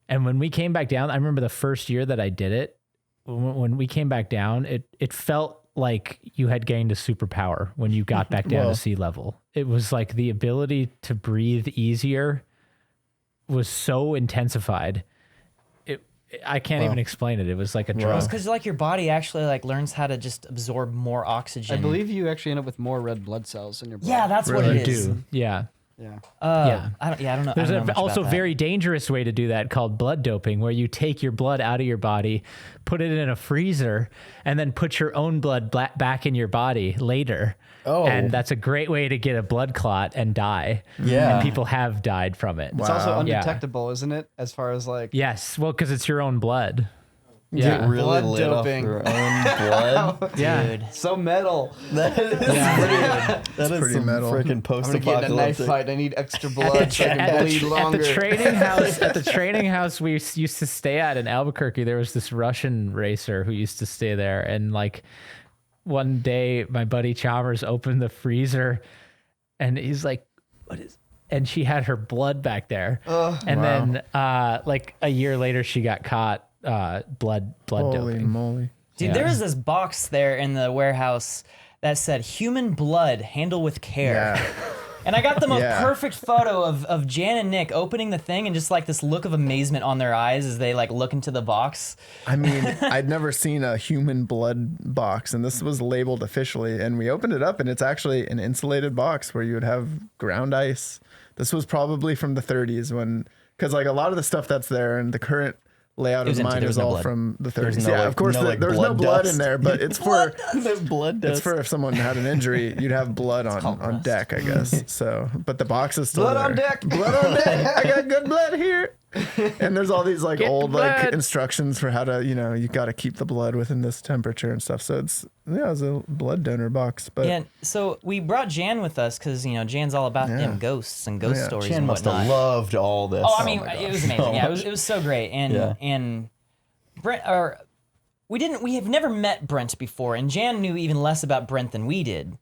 And when we came back down, I remember the first year that I did it, when we came back down, it felt like you had gained a superpower when you got back down to sea level. It was like the ability to breathe easier was so intensified. I can't even explain it. It was like a drug. It's because like your body actually like learns how to just absorb more oxygen. I believe you actually end up with more red blood cells in your blood. Yeah, that's what it is. Yeah. Yeah. I don't know. There's I don't know much also about that. very dangerous way to do that called blood doping, where you take your blood out of your body, put it in a freezer, and then put your own blood back in your body later. Oh. And that's a great way to get a blood clot and die. Yeah. And people have died from it. It's also Yeah. undetectable, isn't it? As far as like Yes. Well, because it's your own blood. Get Yeah. really Blood lit doping. off your own blood. Yeah. Dude. so metal. That is that is pretty some metal. freaking I'm gonna get in a knife post-apocalyptic. fight. I need extra blood so I can bleed At longer. the training house we used to stay at in Albuquerque, there was this Russian racer who used to stay there, and like one day my buddy Chalmers opened the freezer and he's like, what is, and she had her blood back there. Then like a year later she got caught blood holy doping. moly. Dude, Yeah. there was this box there in the warehouse that said human blood, handle with care. Yeah. And I got the most Yeah. perfect photo of Jan and Nick opening the thing and just like this look of amazement on their eyes as they like look into the box. I mean, I'd never seen a human blood box, and this was labeled officially. And we opened it up, and it's actually an insulated box where you would have ground ice. This was probably from the 30s because like a lot of the stuff that's there and the current layout It was of empty. mine There is was no all blood. from the 30s. There's no, Yeah, like- of course, no, like, there's no blood blood dust. in there, but it's for There's blood dust. it's for if someone had an injury, you'd have blood on rust. deck, I guess. So, but the box is still Blood there. on deck. Blood on deck. I got good blood here. And there's all these like Get the old like blood. instructions for how to, you got to keep the blood within this temperature and stuff. So it was a blood donor box. But Yeah, so we brought Jan with us because Jan's all about them ghosts and ghost stories Chan and must whatnot. have loved all this. Oh, I mean, it was amazing. Yeah, it was so great. And Yeah. and Brent, we have never met Brent before, and Jan knew even less about Brent than we did.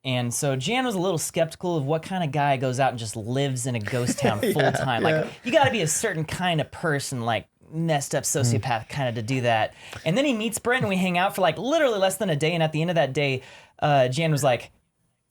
And so Jan was a little skeptical of what kind of guy goes out and just lives in a ghost town full time. Like, you got to be a certain kind of person, like messed up sociopath kind of to do that. And then he meets Brent, and we hang out for like literally less than a day. And at the end of that day, Jan was like,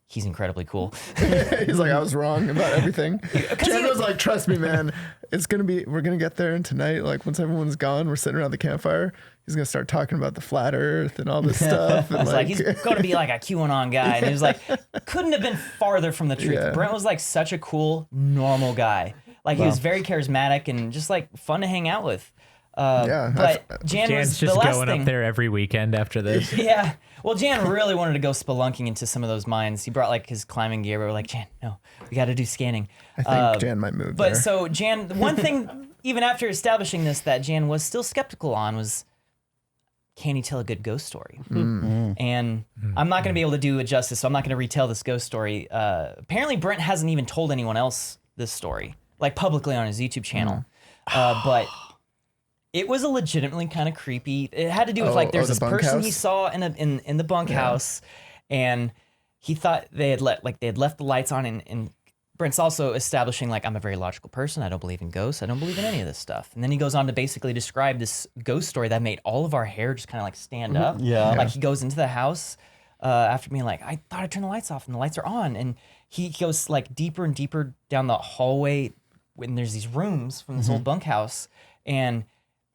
he's incredibly cool. he's like, I was wrong about everything. Jen he- was like, trust me, man. We're going to get there. And tonight, like once everyone's gone, we're sitting around the campfire. He's going to start talking about the flat earth and all this stuff. And It's like he's going to be like a QAnon guy, and he was like, couldn't have been farther from the truth. Yeah. Brent was like such a cool, normal guy. Like he was very charismatic and just like fun to hang out with. Yeah, But Jan Jan's was the just last going thing. up there every weekend after this. Yeah. Well, Jan really wanted to go spelunking into some of those mines. He brought like his climbing gear. But we're like, Jan, no, we got to do scanning. I think Jan might move But there. so Jan, the one thing, even after establishing this, that Jan was still skeptical on was, can he tell a good ghost story? And I'm not going to be able to do it justice, so I'm not going to retell this ghost story. Apparently, Brent hasn't even told anyone else this story, like publicly on his YouTube channel. But it was a legitimately kind of creepy. It had to do with like there's the this person he bunkhouse? saw in the bunkhouse, and he thought they had left the lights on, and Brent's also establishing like, I'm a very logical person. I don't believe in ghosts. I don't believe in any of this stuff. And then he goes on to basically describe this ghost story that made all of our hair just kind of like stand up. Yeah. Like he goes into the house after being like, I thought I turned the lights off and the lights are on. And he goes like deeper and deeper down the hallway when there's these rooms from this old bunkhouse. And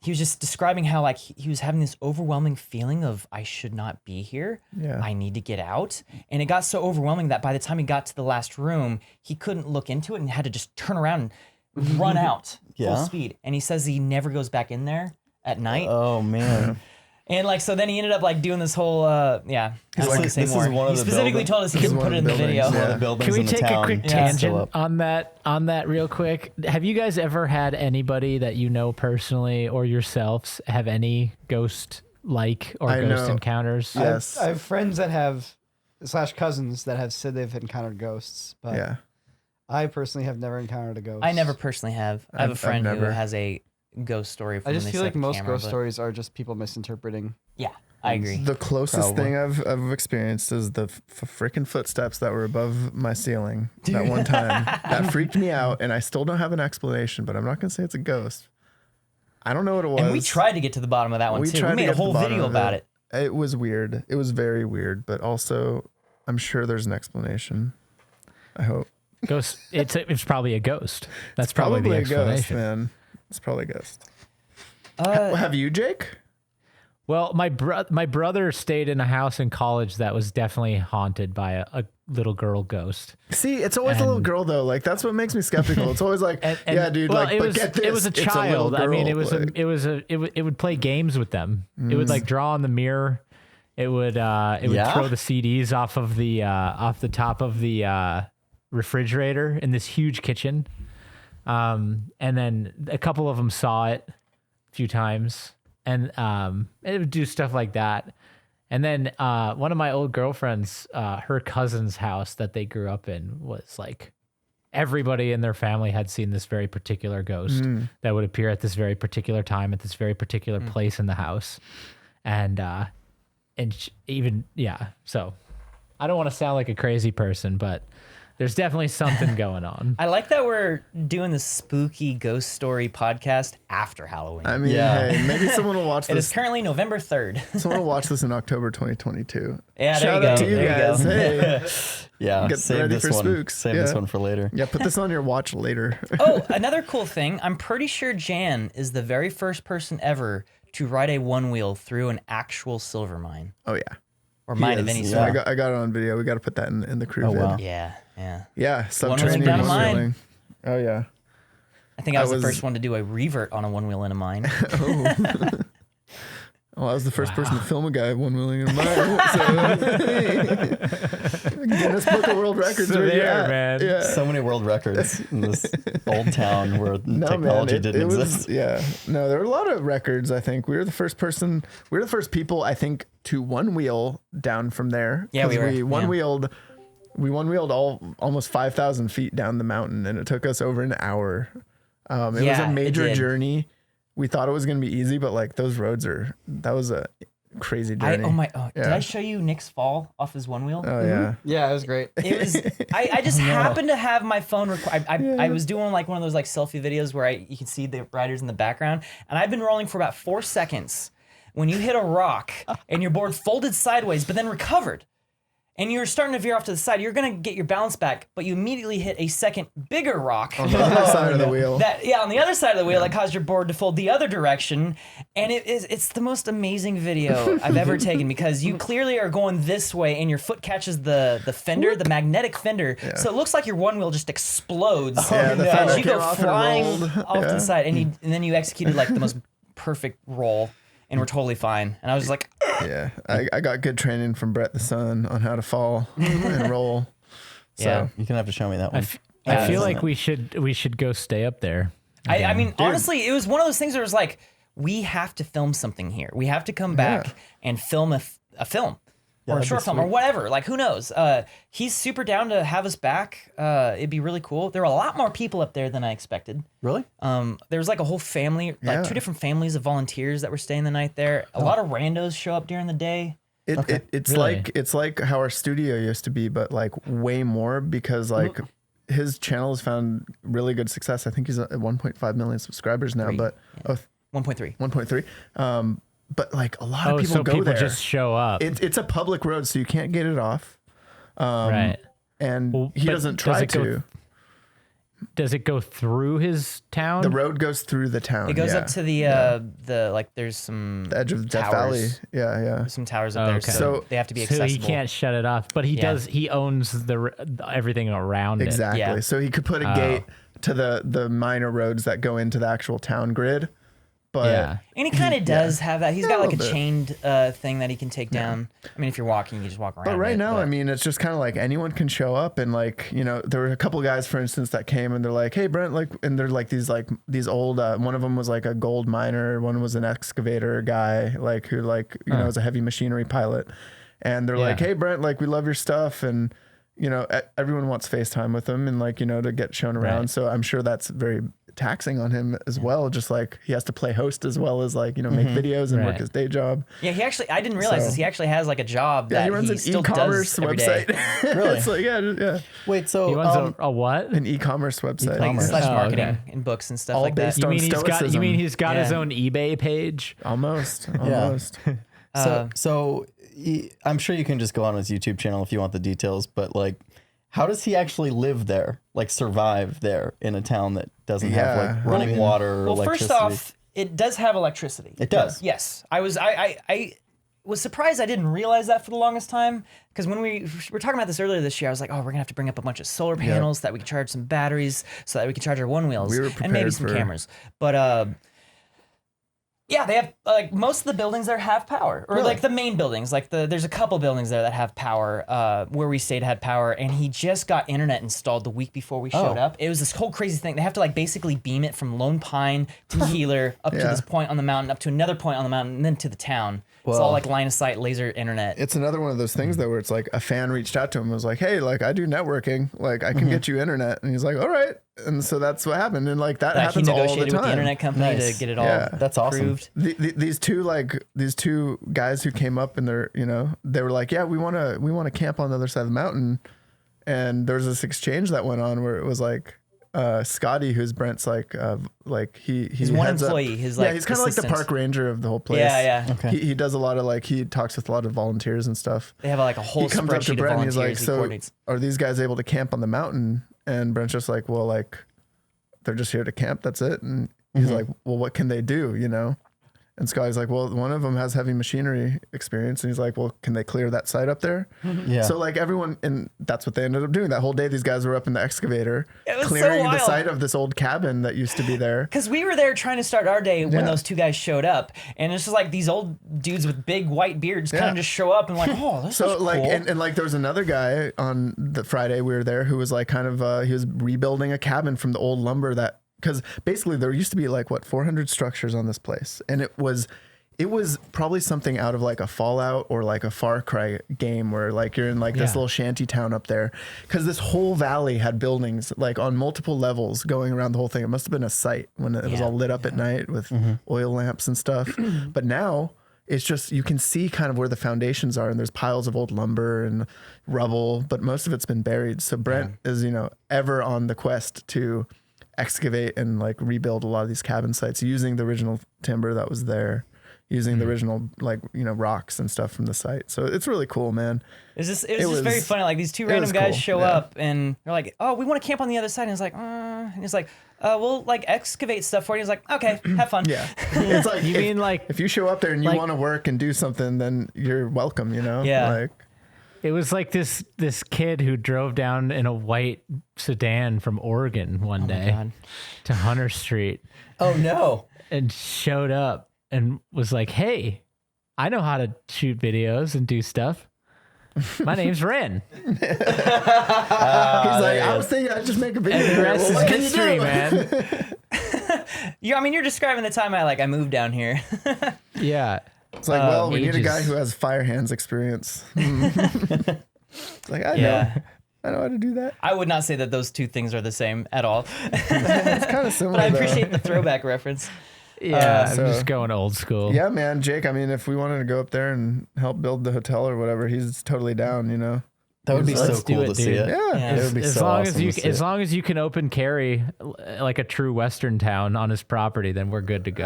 he was just describing how like he was having this overwhelming feeling of, I should not be here. Yeah. I need to get out. And it got so overwhelming that by the time he got to the last room, he couldn't look into it and had to just turn around and run out full Yeah. speed. And he says he never goes back in there at night. Oh man. And like, so then he ended up like doing this whole, yeah. I don't like, want to say this is more. one of He the specifically told us he couldn't put it in the video. One of the buildings Can we in the take a town quick is tangent still up. on that real quick? Have you guys ever had anybody that you know personally or yourselves have any ghost or I ghost know. encounters? Yes. I have friends that have / cousins that have said they've encountered ghosts, but Yeah. I personally have never encountered a ghost. I never personally have. I have a I've friend who never. has a ghost story. From I just when they feel set like up a most camera, ghost but- stories are just people misinterpreting. Yeah, I agree. The closest Probably. thing I've experienced is the freaking footsteps that were above my ceiling that one time. That freaked me out, and I still don't have an explanation, but I'm not going to say it's a ghost. I don't know what it was. And we tried to get to the bottom of that one too. We tried to made get a to the whole bottom video of about it. It was weird. It was very weird, but also I'm sure there's an explanation. I hope. Ghost. It's probably a ghost. That's probably the a ghost, explanation. man. It's probably a ghost. Have you, Jake? Well, my brother stayed in a house in college that was definitely haunted by a little girl ghost. See, it's always a little And- girl though. Like that's what makes me skeptical. It's always like, And- yeah, dude. well, like, it but was get this. it was a it's little child. I mean, girl, like- it would play games with them. It would like draw on the mirror. It would Yeah? throw the CDs off the top of the refrigerator in this huge kitchen. And then a couple of them saw it a few times, and it would do stuff like that. And then one of my old girlfriends, her cousin's house that they grew up in was like everybody in their family had seen this very particular ghost that would appear at this very particular time at this very particular place in the house. And so I don't want to sound like a crazy person, but there's definitely something going on. I like that we're doing this spooky ghost story podcast after Halloween. I mean, Yeah. hey, maybe someone will watch It is this. currently November 3rd. Someone will watch this in October 2022. Yeah, there Shout you out go. to you There you guys. go. Hey, Yeah, Get save ready this for one. spooks. Save this Yeah. one for later. yeah, put this on your watch later. Oh, another cool thing. I'm pretty sure Jan is the very first person ever to ride a one wheel through an actual silver mine Oh yeah, or mine of is, any yeah. sort. I got it on video. We got to put that in the crew Oh, vid. wow. Yeah, yeah. Yeah, One subterranean wheeling down a one mine. wheeling. Oh yeah. I think I was I was- the first one to do a revert on a one wheel in a mine. Well, I was the first person to film a guy one wheeling in a mine. So, Guinness Book of World Records. So where you there, at? man. Yeah. So many world records in this old town where No, technology man, didn't it was, exist. yeah. No, there were a lot of records. I think we were the first people, I think, to one wheel down from there. Yeah, we 'Cause were, We one yeah. wheeled. We one wheeled almost 5,000 feet down the mountain, and it took us over an hour. It was Yeah, a it major did. journey. We thought it was going to be easy, but like those roads that was a crazy journey. Did Yeah. I show you Nick's fall off his one wheel? Oh yeah. Yeah, it was great. It was. I just happened to have my phone record. I was doing like one of those like selfie videos where you can see the riders in the background, and I've been rolling for about 4 seconds. When you hit a rock and your board folded sideways, but then recovered, and you're starting to veer off to the side, you're gonna get your balance back, but you immediately hit a second bigger rock. On the other side of the wheel. On the other side of the wheel, that caused your board to fold the other direction, and it's the most amazing video I've ever taken because you clearly are going this way, and your foot catches the fender, the magnetic fender, so it looks like your one wheel just explodes Yeah, the fender as you came go off and flying rolled. off to Yeah. the side, and then you executed like the most perfect roll, and we're totally fine. And I was just like, Yeah, I got good training from Brett the son on how to fall and roll. So Yeah. You're gonna have to show me that I one. feel like we should go stay up there. I mean, honestly, it was one of those things where it was like, we have to film something here. We have to come back and film a film or a that'd be short film or sweet. whatever. Like, who knows? He's super down to have us back. It'd be really cool. There were a lot more people up there than I expected. Really? There was like a whole family, like Yeah. 2 different families of volunteers that were staying the night there. A lot of randos show up during the day. it's Really? it's like how our studio used to be, but like way more because like his channel has found really good success. I think he's at 1.5 million subscribers now, but 1.3. 1.3. But like a lot of Oh, people so go people there. just show up. It's a public road, so you can't get it off. Right. And Well, he but doesn't does try it go- to. Does it go through his town? The road goes through the town. It goes yeah. up to the like there's some the edge of Death towers. Valley. Yeah, yeah. Some towers up Oh, there, okay. so So- they have to be So accessible. he can't shut it off, but he Yeah. does. He owns everything around Exactly. Yeah. So he could put a gate to the minor roads that go into the actual town grid, but And he kind of does have that. He's got like a little bit. chained thing that he can take down. I mean, if you're walking, you just walk around. But right it, now, but- I mean, it's just kind of like anyone can show up, and like, you know, there were a couple guys, for instance, that came and they're like, "Hey, Brent," and they're like these old. One of them was like a gold miner, one was an excavator guy, like who like you know was a heavy machinery pilot, and they're like, "Hey, Brent, like we love your stuff," and you know, everyone wants FaceTime with him, and like you know to get shown around. Right. So I'm sure that's very taxing on him as well. Just like he has to play host as well as like you know make videos and work his day job. Yeah, he actually. I didn't realize this. He actually has like a job Yeah, that he runs an still e-commerce does every day. website. Really? It's like yeah. Wait, so He runs a what? An e-commerce website. Like slash Oh, marketing okay. and books and stuff All like that. based You on mean stoicism. he's got his Yeah. own eBay page? Almost. So I'm sure you can just go on his YouTube channel if you want the details, but like, how does he actually live there? Like survive there in a town that doesn't have Yeah. like running water or Well, electricity? first off, it does have electricity. It does? Yes. I was surprised I didn't realize that for the longest time, because when we were talking about this earlier this year, I was like, oh, we're gonna have to bring up a bunch of solar panels so that we can charge some batteries so that we can charge our Onewheels We were and maybe prepared some for- cameras. But yeah, they have like most of the buildings there have power, or like the main buildings. Like there's a couple buildings there that have power. Where we stayed had power, and he just got internet installed the week before we showed up. It was this whole crazy thing. They have to like basically beam it from Lone Pine to Healer up to Yeah. this point on the mountain, up to another point on the mountain, and then to the town. It's all like line of sight laser internet. It's another one of those things though where it's like a fan reached out to him and was like, "Hey, like I do networking, like I can get you internet," and he's like, "All right," and so that's what happened, and like that Like he happens all the negotiated time. with the internet company Nice. to get it all Yeah. That's awesome. approved. These two guys who came up and they're you know they were like, "Yeah, we want to camp on the other side of the mountain," and there was this exchange that went on where it was like. Scotty, who's Brent's like he's one heads up- employee, his, yeah, like, he's kind of like the assistant. park ranger of the whole place. Yeah, yeah. Okay. He does a lot of like he talks with a lot of volunteers and stuff. They have like a whole He comes up to spreadsheet of Brent and he's volunteers like, he "So coordinates. are these guys able to camp on the mountain?" And Brent's just like, "Well, like they're just here to camp. That's it." And he's like, "Well, what can they do? You know?" And Scotty's like, "Well, one of them has heavy machinery experience." And he's like, "Well, can they clear that site up there?" Yeah. So like everyone, and that's what they ended up doing. That whole day, these guys were up in the excavator It was so clearing the wild. site of this old cabin that used to be there. Because we were there trying to start our day when Yeah. those two guys showed up, and it's just like these old dudes with big white beards kind Yeah. of just show up and like, oh, this So is like, cool. and like there was another guy on the Friday we were there who was like kind of he was rebuilding a cabin from the old lumber that because basically there used to be like 400 structures on this place, and it was probably something out of like a Fallout or like a Far Cry game where like you're in like this little shanty town up there, because this whole valley had buildings like on multiple levels going around the whole thing. It must have been a site when it was all lit up at night with oil lamps and stuff. But now it's just you can see kind of where the foundations are, and there's piles of old lumber and rubble, but most of it's been buried. So Brent is ever on the quest to excavate and like rebuild a lot of these cabin sites using the original timber that was there, using the original rocks and stuff from the site. So it's really cool, man. it was just very funny. Like these two random was guys cool, show yeah. up and they're like, oh, we want to camp on the other side. And he's like, and he's like, we'll like excavate stuff for you. He's like, okay, have fun. Yeah. It's like You mean like if you show up there and you like- want to work and do something, then you're welcome, Yeah. Like it was like this kid who drove down in a white sedan from Oregon one day God. to Hunter Street Oh no. and showed up and was like, "Hey, I know how to shoot videos and do stuff. My name's Wren." he's like, I was thinking I'd just make a video. And the here. rest Well, is what can you history, do? man. You're describing the time I moved down here. Yeah. It's like, well, we need a ages. guy who has fire hands experience. It's like, I know. Yeah. I know how to do that. I would not say that those two things are the same at all, It's kind of similar. but I though. appreciate the throwback reference. Yeah, I'm so- just going old school. Yeah, man, Jake. I mean, if we wanted to go up there and help build the hotel or whatever, he's totally down. That would be Let's so do cool it, to see dude. it. Yeah. Yeah. It would be As so long awesome as you to see as it. long as you can open carry like a true Western town on his property, then we're good to go.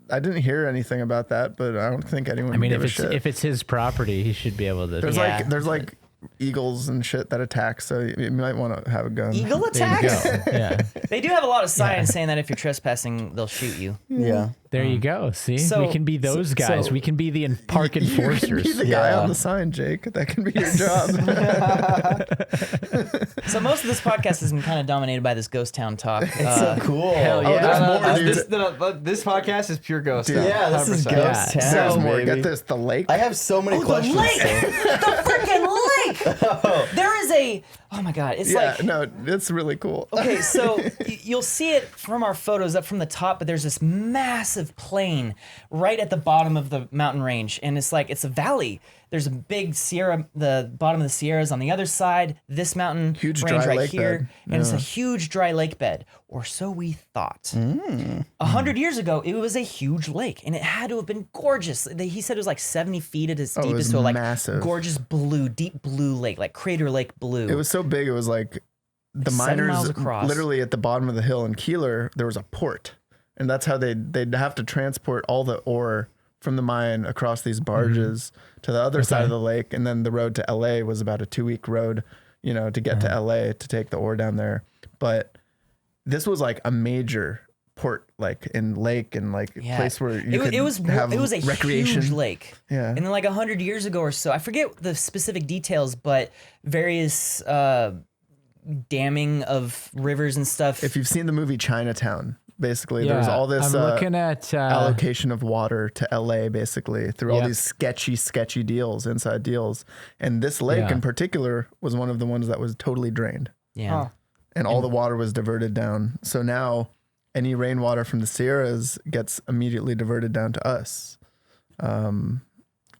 I didn't hear anything about that, but I don't think anyone. I mean, would if give a shit. it's his property, he should be able to. There's Yeah. like eagles and shit that attack, so you might want to have a gun. Eagle There you attacks? go. Yeah, They do have a lot of science saying that if you're trespassing, they'll shoot you. Yeah. there you go. See, So- we can be those guys. we can be the park You can enforcers. be the guy Yeah. on the sign, Jake. That can be your job. So most of this podcast has been kind of dominated by this ghost town talk. It's so cool. Hell yeah. This podcast is pure ghost. Dude, town, Yeah, this is 100%. ghost town, There's more. baby. Get this. The lake. I have so many questions. The lake, still. the freaking lake. There is a. Oh my god, it's yeah, like. no, it's really cool. Okay, so you'll see it from our photos up from the top, but there's this massive plain right at the bottom of the mountain range, and it's like it's a valley. There's a big Sierra, the bottom of the Sierras on the other side. This mountain Huge range dry right lake here, bed. and it's a huge dry lake bed, or so we thought. 100 years ago, it was a huge lake, and it had to have been gorgeous. He said it was like 70 feet at its it was deepest, so like massive. gorgeous blue, deep blue lake, like Crater Lake blue. It was so big. It was like the 7 miles miners across. literally at the bottom of the hill in Keeler. There was a port, and that's how they'd have to transport all the ore from the mine across these barges to the other side of the lake, and then the road to LA was about a 2-week road, to get to LA to take the ore down there. But this was like a major port, like in lake and like place where you could it was have it was a recreation. huge lake. Yeah. And then like 100 years ago or so, I forget the specific details, but various damming of rivers and stuff. If you've seen the movie Chinatown, basically there was all this I'm looking at allocation of water to LA basically through all Yeah. these sketchy deals, inside deals. And this lake Yeah. in particular was one of the ones that was totally drained, yeah. Huh. and all the water was diverted down. So now any rainwater from the Sierras gets immediately diverted down to us.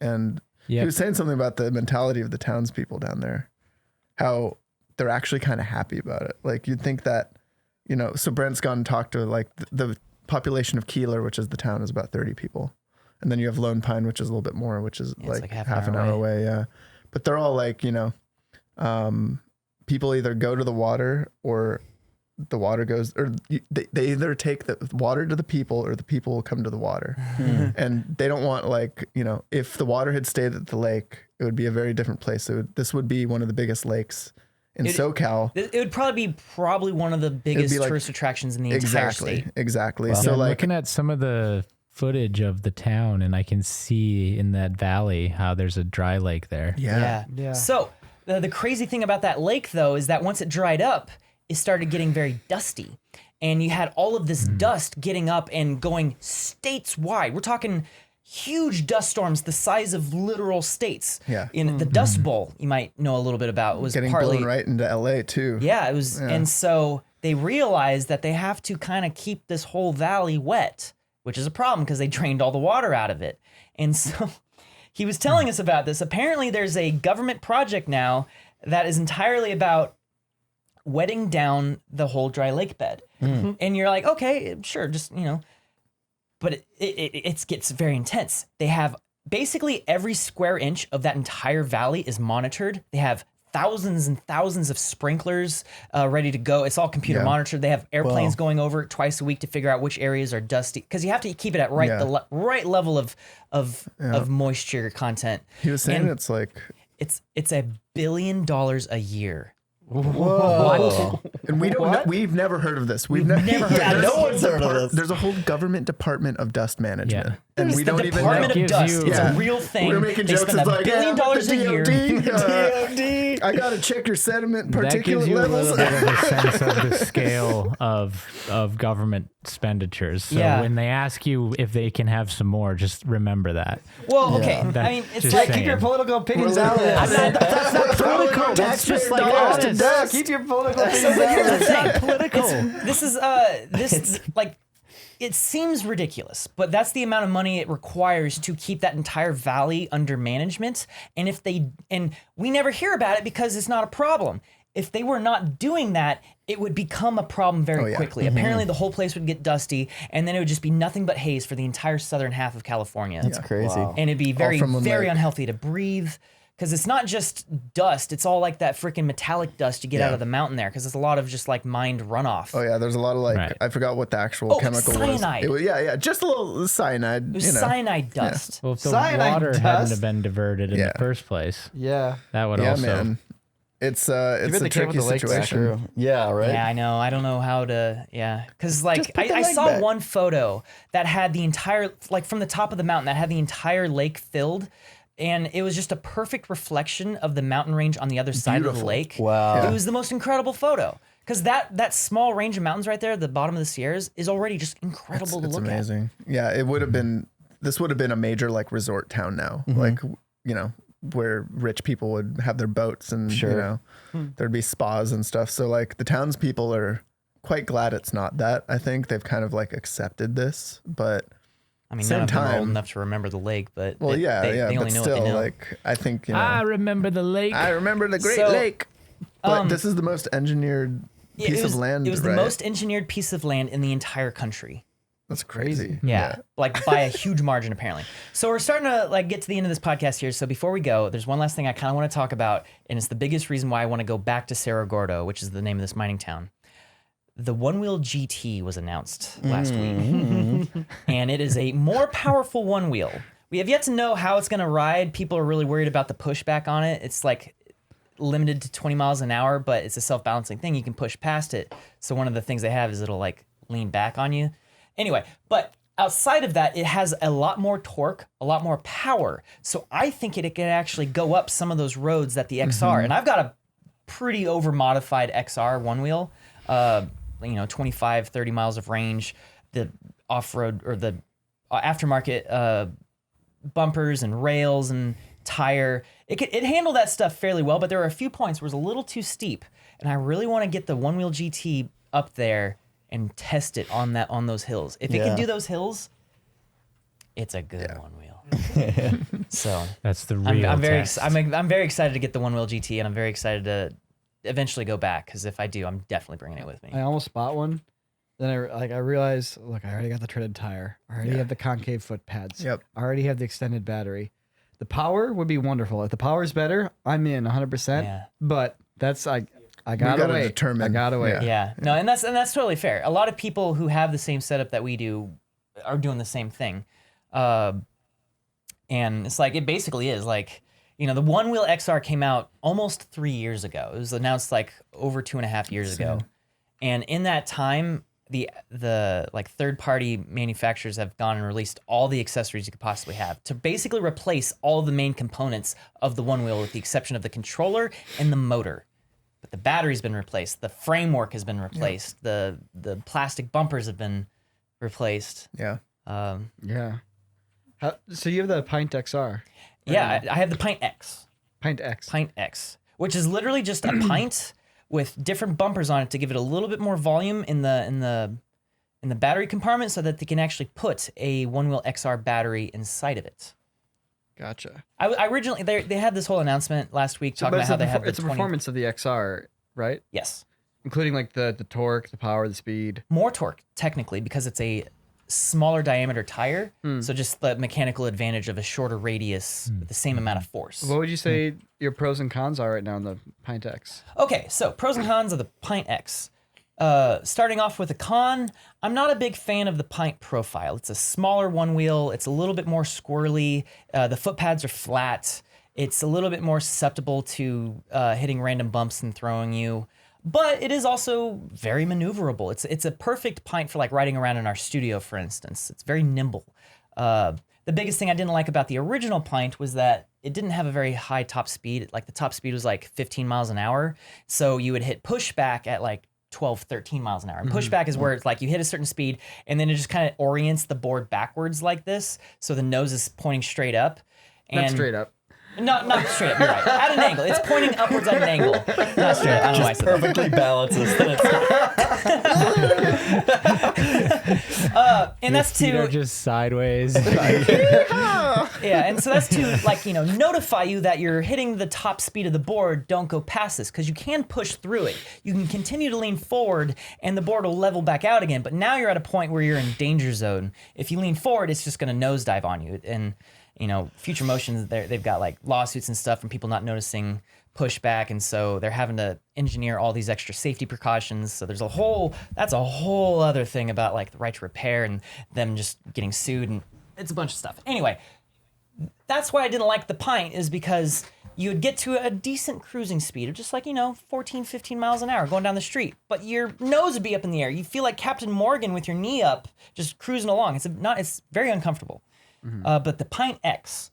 And he Yep. was saying something about the mentality of the townspeople down there, how they're actually kind of happy about it. Like you'd think that, so Brent's gone and talked to like the population of Keeler, which is the town, is about 30 people. And then you have Lone Pine, which is a little bit more, which is like half an hour away. Yeah. But they're all like, people either go to the water or the water goes, or they either take the water to the people or the people will come to the water. And they don't want if the water had stayed at the lake, it would be a very different place. This would be one of the biggest lakes in SoCal. It would probably be one of the biggest like- tourist attractions in the entire state. Exactly. Yeah, So I'm like, looking at some of the footage of the town, and I can see in that valley how there's a dry lake there. yeah. Yeah. So the crazy thing about that lake, though, is that once it dried up, it started getting very dusty. And you had all of this dust getting up and going states wide. We're talking huge dust storms the size of literal states. Yeah. In the Dust Bowl, you might know a little bit about, was Getting partly blown right into LA too. Yeah, it was. And so they realized that they have to kind of keep this whole valley wet, which is a problem because they drained all the water out of it. And so he was telling us about this. Apparently, there's a government project now that is entirely about wetting down the whole dry lake bed. And you're like, okay, sure, just, but it gets very intense. They have basically every square inch of that entire valley is monitored. They have thousands and thousands of sprinklers ready to go. It's all computer monitored. They have airplanes going over it twice a week to figure out which areas are dusty, because you have to keep it at the right level of moisture content. He was saying And it's like, it's $1 billion a year. Whoa. and we don't. Know, we've never heard of this. We've never heard. Yeah, of no one's heard of this. There's a whole government department of dust management, Yeah. and It's we the don't even Department know. of Dust. you- It's Yeah. a real thing. We're making They jokes. spend It's $1 like billion a year. DOD, I gotta check your sediment That gives particulate you a levels. little bit of a sense of the scale of government expenditures. So Yeah. when they ask you if they can have some more, just remember that. Well, okay. That- I mean, it's just like saying. Keep your political opinions out of this. That's not political. That's just like honest. Yeah, keep your political opinions out here's of the this. thing. Political. This like, it seems ridiculous, but that's the amount of money it requires to keep that entire valley under management. And we never hear about it because it's not a problem. If they were not doing that, it would become a problem very quickly. Apparently, the whole place would get dusty, and then it would just be nothing but haze for the entire southern half of California. That's crazy. And it'd be very, from one very lake. unhealthy to breathe. Because it's not just dust; it's all like that freaking metallic dust you get out of the mountain there. Because it's a lot of just like mined runoff. Oh yeah, there's a lot of like Right. I forgot what the actual chemical cyanide. was. Just a little cyanide. It was cyanide dust. Well, if the Cyanide water hadn't dust. have been diverted in Yeah. the first place, Yeah. that would Yeah, also. man. It's bet a they came with tricky the lake back. situation. True. Yeah, right? Yeah, I know. I don't know how to. Yeah, because like Just put the I leg saw back. one photo that had the entire, like from the top of the mountain, that had the entire lake filled, and it was just a perfect reflection of the mountain range on the other side of the lake. Wow. It was the most incredible photo. Because that small range of mountains right there, the bottom of the Sierras, is already just incredible to It's look amazing. Yeah, it would have been. This would have been a major like resort town now, like where rich people would have their boats and there'd be spas and stuff. So like the townspeople are quite glad it's not that. I think they've kind of like accepted this, but I mean, same none of them are old time- enough to remember the lake, but well, they but only know still, what they know. like I think I remember the lake. I remember the Great So, Lake, but this is the most engineered Yeah, piece of land. It was right? the most engineered piece of land in the entire country. That's crazy. Yeah, like by a huge margin, apparently. So we're starting to like get to the end of this podcast here. So before we go, there's one last thing I kind of want to talk about, and it's the biggest reason why I want to go back to Cerro Gordo, which is the name of this mining town. The Onewheel GT was announced last week, and it is a more powerful one wheel. We have yet to know how it's going to ride. People are really worried about the pushback on it. It's like limited to 20 miles an hour, but it's a self-balancing thing. You can push past it. So one of the things they have is it'll like lean back on you. Anyway, but outside of that, it has a lot more torque, a lot more power. So I think it can actually go up some of those roads that the XR, and I've got a pretty over-modified XR one wheel, 25, 30 miles of range, the off-road or the aftermarket bumpers and rails and tire. It handled that stuff fairly well, but there were a few points where it was a little too steep, and I really want to get the Onewheel GT up there and test it on those hills. If it can do those hills, it's a good one wheel. So That's the real I'm very test. I'm very excited to get the Onewheel GT, and I'm very excited to eventually go back, because if I do, I'm definitely bringing it with me. I almost bought one. Then I realized, look, I already got the treaded tire. I already have the concave foot pads. Yep. I already have the extended battery. The power would be wonderful. If the power's better, I'm in 100%. Yeah. But that's I gotta gotta wait. determine. I gotta wait. Yeah. No, and that's totally fair. A lot of people who have the same setup that we do are doing the same thing. And it's like, it basically is like, the One Wheel XR came out almost 3 years ago. It was announced like over 2.5 years ago. And in that time, the like third party manufacturers have gone and released all the accessories you could possibly have to basically replace all the main components of the One Wheel, with the exception of the controller and the motor. But the battery's been replaced, the framework has been replaced, the plastic bumpers have been replaced. Yeah. Yeah. So you have the Pint XR. Yeah, I have the Pint X. Pint X. Pint X, which is literally just a pint with different bumpers on it to give it a little bit more volume in the battery compartment, so that they can actually put a One Wheel XR battery inside of it. Gotcha. I originally they had this whole announcement last week talking about how they have the it's a performance of the XR, right? Yes, Including like the torque, the power, the speed. more torque technically, because it's a smaller diameter tire, so just the mechanical advantage of a shorter radius with the same amount of force. What would you say your pros and cons are right now in the Pint X? Okay, so pros and cons of the Pint X. Starting off with a con, I'm not a big fan of the Pint profile. It's a smaller one wheel. It's a little bit more squirrely. The foot pads are flat. It's a little bit more susceptible to hitting random bumps and throwing you. But it is also very maneuverable. It's a perfect pint for like riding around in our studio, for instance. It's very nimble. The biggest thing I didn't like about the original pint was that it didn't have a very high top speed. Like the top speed was like 15 miles an hour. So you would hit pushback at like 12, 13 miles an hour. And pushback is where it's like you hit a certain speed and then it just kind of orients the board backwards like this. So the nose is pointing straight up. Not straight up. Not straight up, you're right. At an angle. It's pointing upwards at an angle. Not straight up. I don't know why I said that. Perfectly balances. Then it's And that's Feet are to just sideways. and so that's to like notify you that you're hitting the top speed of the board. Don't go past this, because you can push through it. You can continue to lean forward, and the board will level back out again. But now you're at a point where you're in danger zone. If you lean forward, it's just going to nosedive on you. And Future Motions, they've got like lawsuits and stuff from people not noticing pushback, and so they're having to engineer all these extra safety precautions. So that's a whole other thing about like the right to repair and them just getting sued, and it's a bunch of stuff. Anyway, that's why I didn't like the Pint, is because you would get to a decent cruising speed of just like 14, 15 miles an hour going down the street, but your nose would be up in the air. You feel like Captain Morgan with your knee up, just cruising along. It's very uncomfortable. But the Pint X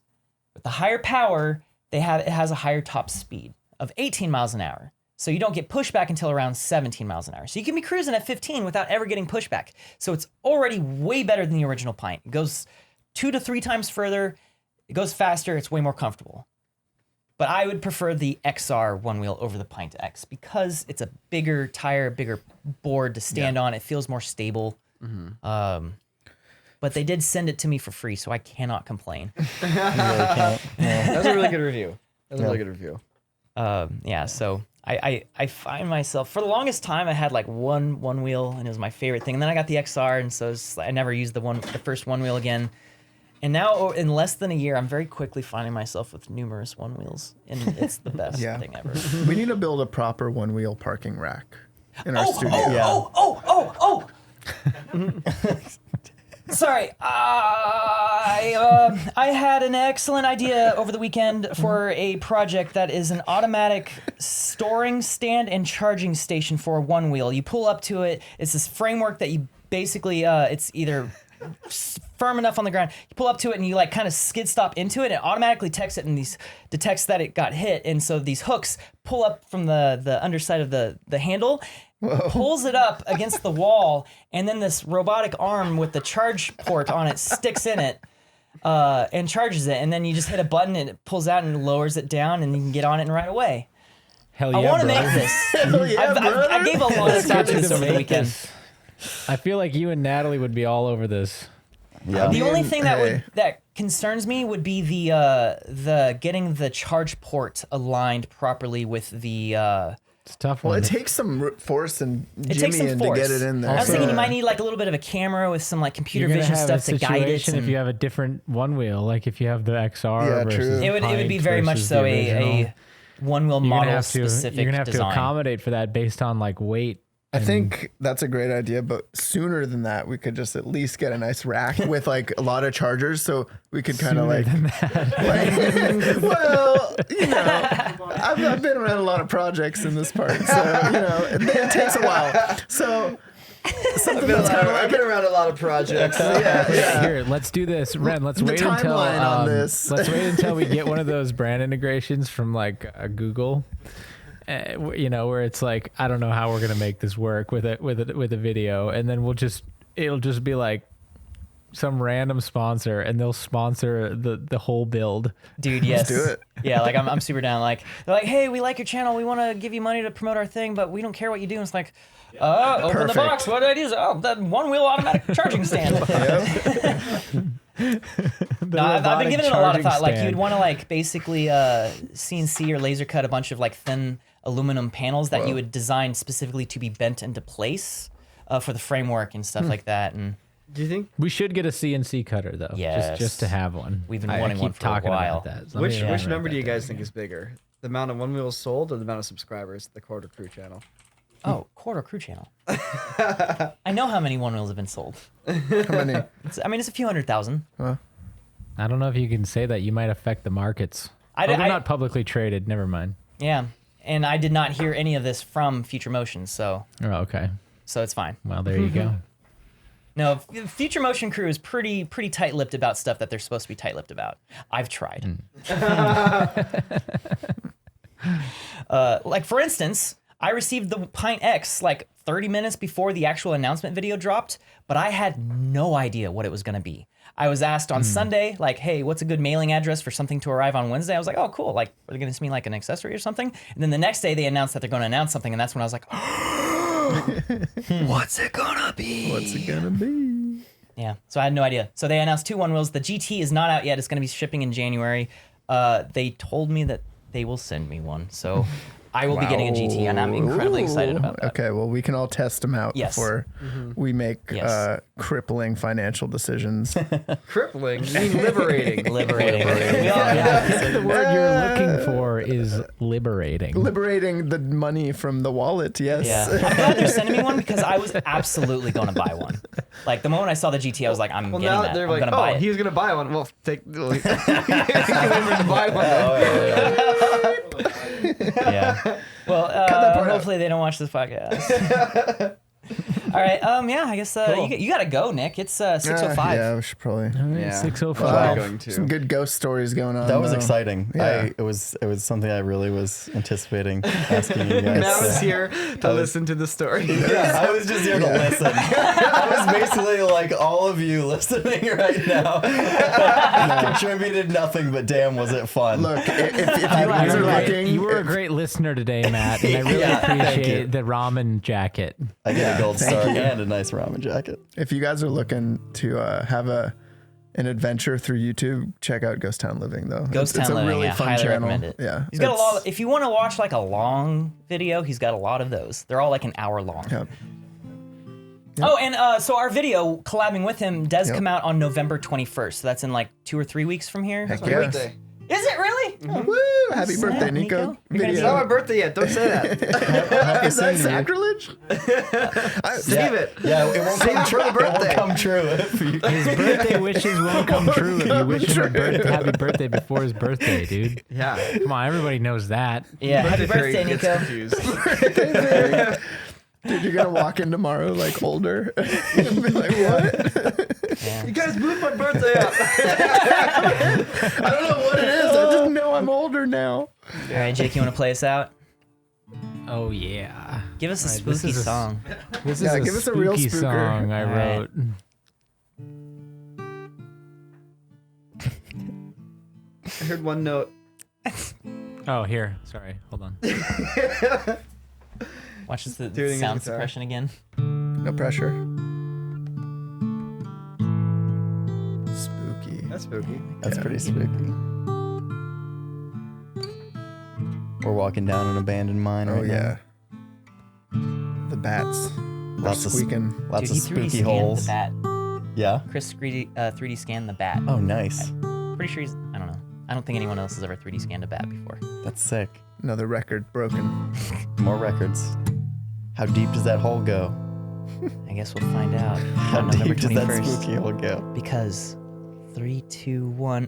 With the higher power, it has a higher top speed of 18 miles an hour. So you don't get pushback until around 17 miles an hour. So you can be cruising at 15 without ever getting pushback. So it's already way better than the original Pint. It goes 2 to 3 times further. It goes faster. It's way more comfortable. But I would prefer the XR one wheel over the Pint X because it's a bigger tire, bigger board to stand on. It feels more stable. But they did send it to me for free, so I cannot complain. That was a really good review. So I find myself, for the longest time, I had like one wheel, and it was my favorite thing. And then I got the XR, and so I never used the first one wheel again. And now, in less than a year, I'm very quickly finding myself with numerous one wheels, and it's the best thing ever. We need to build a proper one wheel parking rack in our studio. Sorry, I had an excellent idea over the weekend for a project that is an automatic storing stand and charging station for a one wheel. You pull up to it. It's this framework that you basically, it's either firm enough on the ground. You pull up to it and you like kind of skid stop into it. It automatically detects it and detects that it got hit. And so these hooks pull up from the underside of the handle. Pulls it up against the wall, and then this robotic arm with the charge port on it sticks in it and charges it, and then you just hit a button and it pulls out and lowers it down, and you can get on it and right away. Hell yeah, I want to brother. make this. I gave a lot of thought to this over the weekend. I feel like you and Natalie would be all over this. Yeah. The only thing that concerns me would be the getting the charge port aligned properly with the. It's a tough Well, one. it takes some force and It takes some Jimmy force. to get it in there. I was thinking you might need like a little bit of a camera with some like computer You're gonna vision have stuff a to guide it. situation if you have a different one wheel, like if you have the XR Yeah, versus true. the It would be Pint very much versus so the original. a one wheel You're gonna model have to- specific You're gonna have design. to accommodate for that based on like weight. I think that's a great idea, but sooner than that, we could just at least get a nice rack with like a lot of chargers, so we could kind of like, well, you know, I've been around a lot of projects in this part, so you know, it takes a while. So something that's kind of I've been around a lot of projects. Here, let's do this, Ren. Let's The wait until timeline on this. let's wait until we get one of those brand integrations from like Google. You know, where it's like, I don't know how we're gonna make this work with a video, and then it'll just be like some random sponsor, and they'll sponsor the whole build. Dude, yes. do it. Yeah, like I'm super down. Like they're like, hey, we like your channel. We want to give you money to promote our thing, but we don't care what you do. And it's like, open the Perfect. box. What did I use? Oh, that one wheel automatic charging stand. No, I've been giving it a lot of thought. Like you'd want to like basically CNC or laser cut a bunch of like thin aluminum panels that you would design specifically to be bent into place for the framework and stuff like that. And Do you think We should get a CNC cutter though, Yes. just to have one. We've been I wanting keep one for a talking while. about that. Let which me write number do that you guys down think here. is bigger? The amount of one wheels sold or the amount of subscribers to the Quarter Crew channel? oh, quarter crew channel. I know how many one wheels have been sold. how many? It's a few 100,000. I don't know if you can say that. You might affect the markets. They're not publicly traded. Never mind. Yeah, and I did not hear any of this from Future Motion, so Oh, okay. it's fine. Well, there you go. No, Future Motion crew is pretty tight-lipped about stuff that they're supposed to be tight-lipped about. I've tried. Like for instance, I received the Pint X like 30 minutes before the actual announcement video dropped, but I had no idea what it was going to be. I was asked on Sunday, like, hey, what's a good mailing address for something to arrive on Wednesday? I was like, oh, cool. Like, are they going to send me like an accessory or something? And then the next day they announced that they're going to announce something. And that's when I was like, what's it going to be? What's it gonna be? Yeah, so I had no idea. So they announced 2 one wheels. The GT is not out yet. It's going to be shipping in January. They told me that they will send me one. So I will be getting a GT, and I'm incredibly excited about that. Okay, well, we can all test them out Yes. before we make Yes. crippling financial decisions. Crippling? You mean liberating? Liberating. I think the word you're looking for is liberating. Liberating the money from the wallet, yes. Yeah, I'm glad they're sending me one because I was absolutely going to buy one. Like the moment I saw the GT, I was like, I'm Well, getting now that. they're I'm like, gonna buy oh, it. he's gonna buy one. Well, take. Give him to buy one. Yeah. Well, that part out. hopefully they don't watch this podcast. All right. Yeah. I guess you gotta go, Nick. It's 6:05. Yeah, we should probably. Yeah. 6:05. I'm going to. Some good ghost stories going on. That was though. exciting. Yeah. It was something I really was anticipating asking you guys. Matt was here to listen to the story. Yeah, I was just here to listen. I was basically like all of you listening right now. Contributed nothing, but damn, was it fun. Look, if you guys are looking, You were a great listener today, Matt, and I really thank appreciate you. the ramen jacket. I get a gold thank star you. and a nice ramen jacket. if you guys are looking to have an adventure through YouTube, check out Ghost Town Living though. Ghost it's Town a Living, really yeah, fun highly channel. recommend it. Yeah, He's got a lot. If you want to watch like a long video, he's got a lot of those. They're all like an hour long. Yep. Oh, and so our video collabing with him does Yep. come out on November 21st. So that's in like 2 or 3 weeks from here. Heck My yeah. birthday. Is it really? Woo! Happy Snap, birthday, Niko! Niko. You're gonna It's not my Video. birthday yet. Don't say that. Is that sacrilege? Save it. Yeah, it won't Save come it true. for the It won't birthday. come true if you. His birthday wishes won't come true if you wish him a happy birthday before his birthday, dude. Yeah. Come on, everybody knows that. Yeah. Happy birthday, Gets Niko. confused. Dude, you're gonna walk in tomorrow like older and be like, "What? You guys moved my birthday up. I don't know what it is. I just know I'm older now." All right, Jake, you want to play us out? Oh yeah. Give us a All right, this spooky is a- song. This Yeah, is give a us a real spooky spooker. song I All right. wrote. I heard one note. Oh, here. Sorry. Hold on. Watch this, the Doing his sound guitar. suppression again. No pressure. Spooky. That's spooky. That's pretty spooky. We're walking down an abandoned mine Oh right yeah. The bats. They're Lots of squeaking. now. Lots Dude, of he 3D spooky scanned holes. the bat. Yeah. Chris 3D scanned the bat. Oh, nice. Pretty sure he's. I don't know. I don't think anyone else has ever 3D scanned a bat before. That's sick. Another record broken. More records. How deep does that hole go? I guess we'll find out How on November deep does that 21st. spooky hole go? Because 3, 2, 1.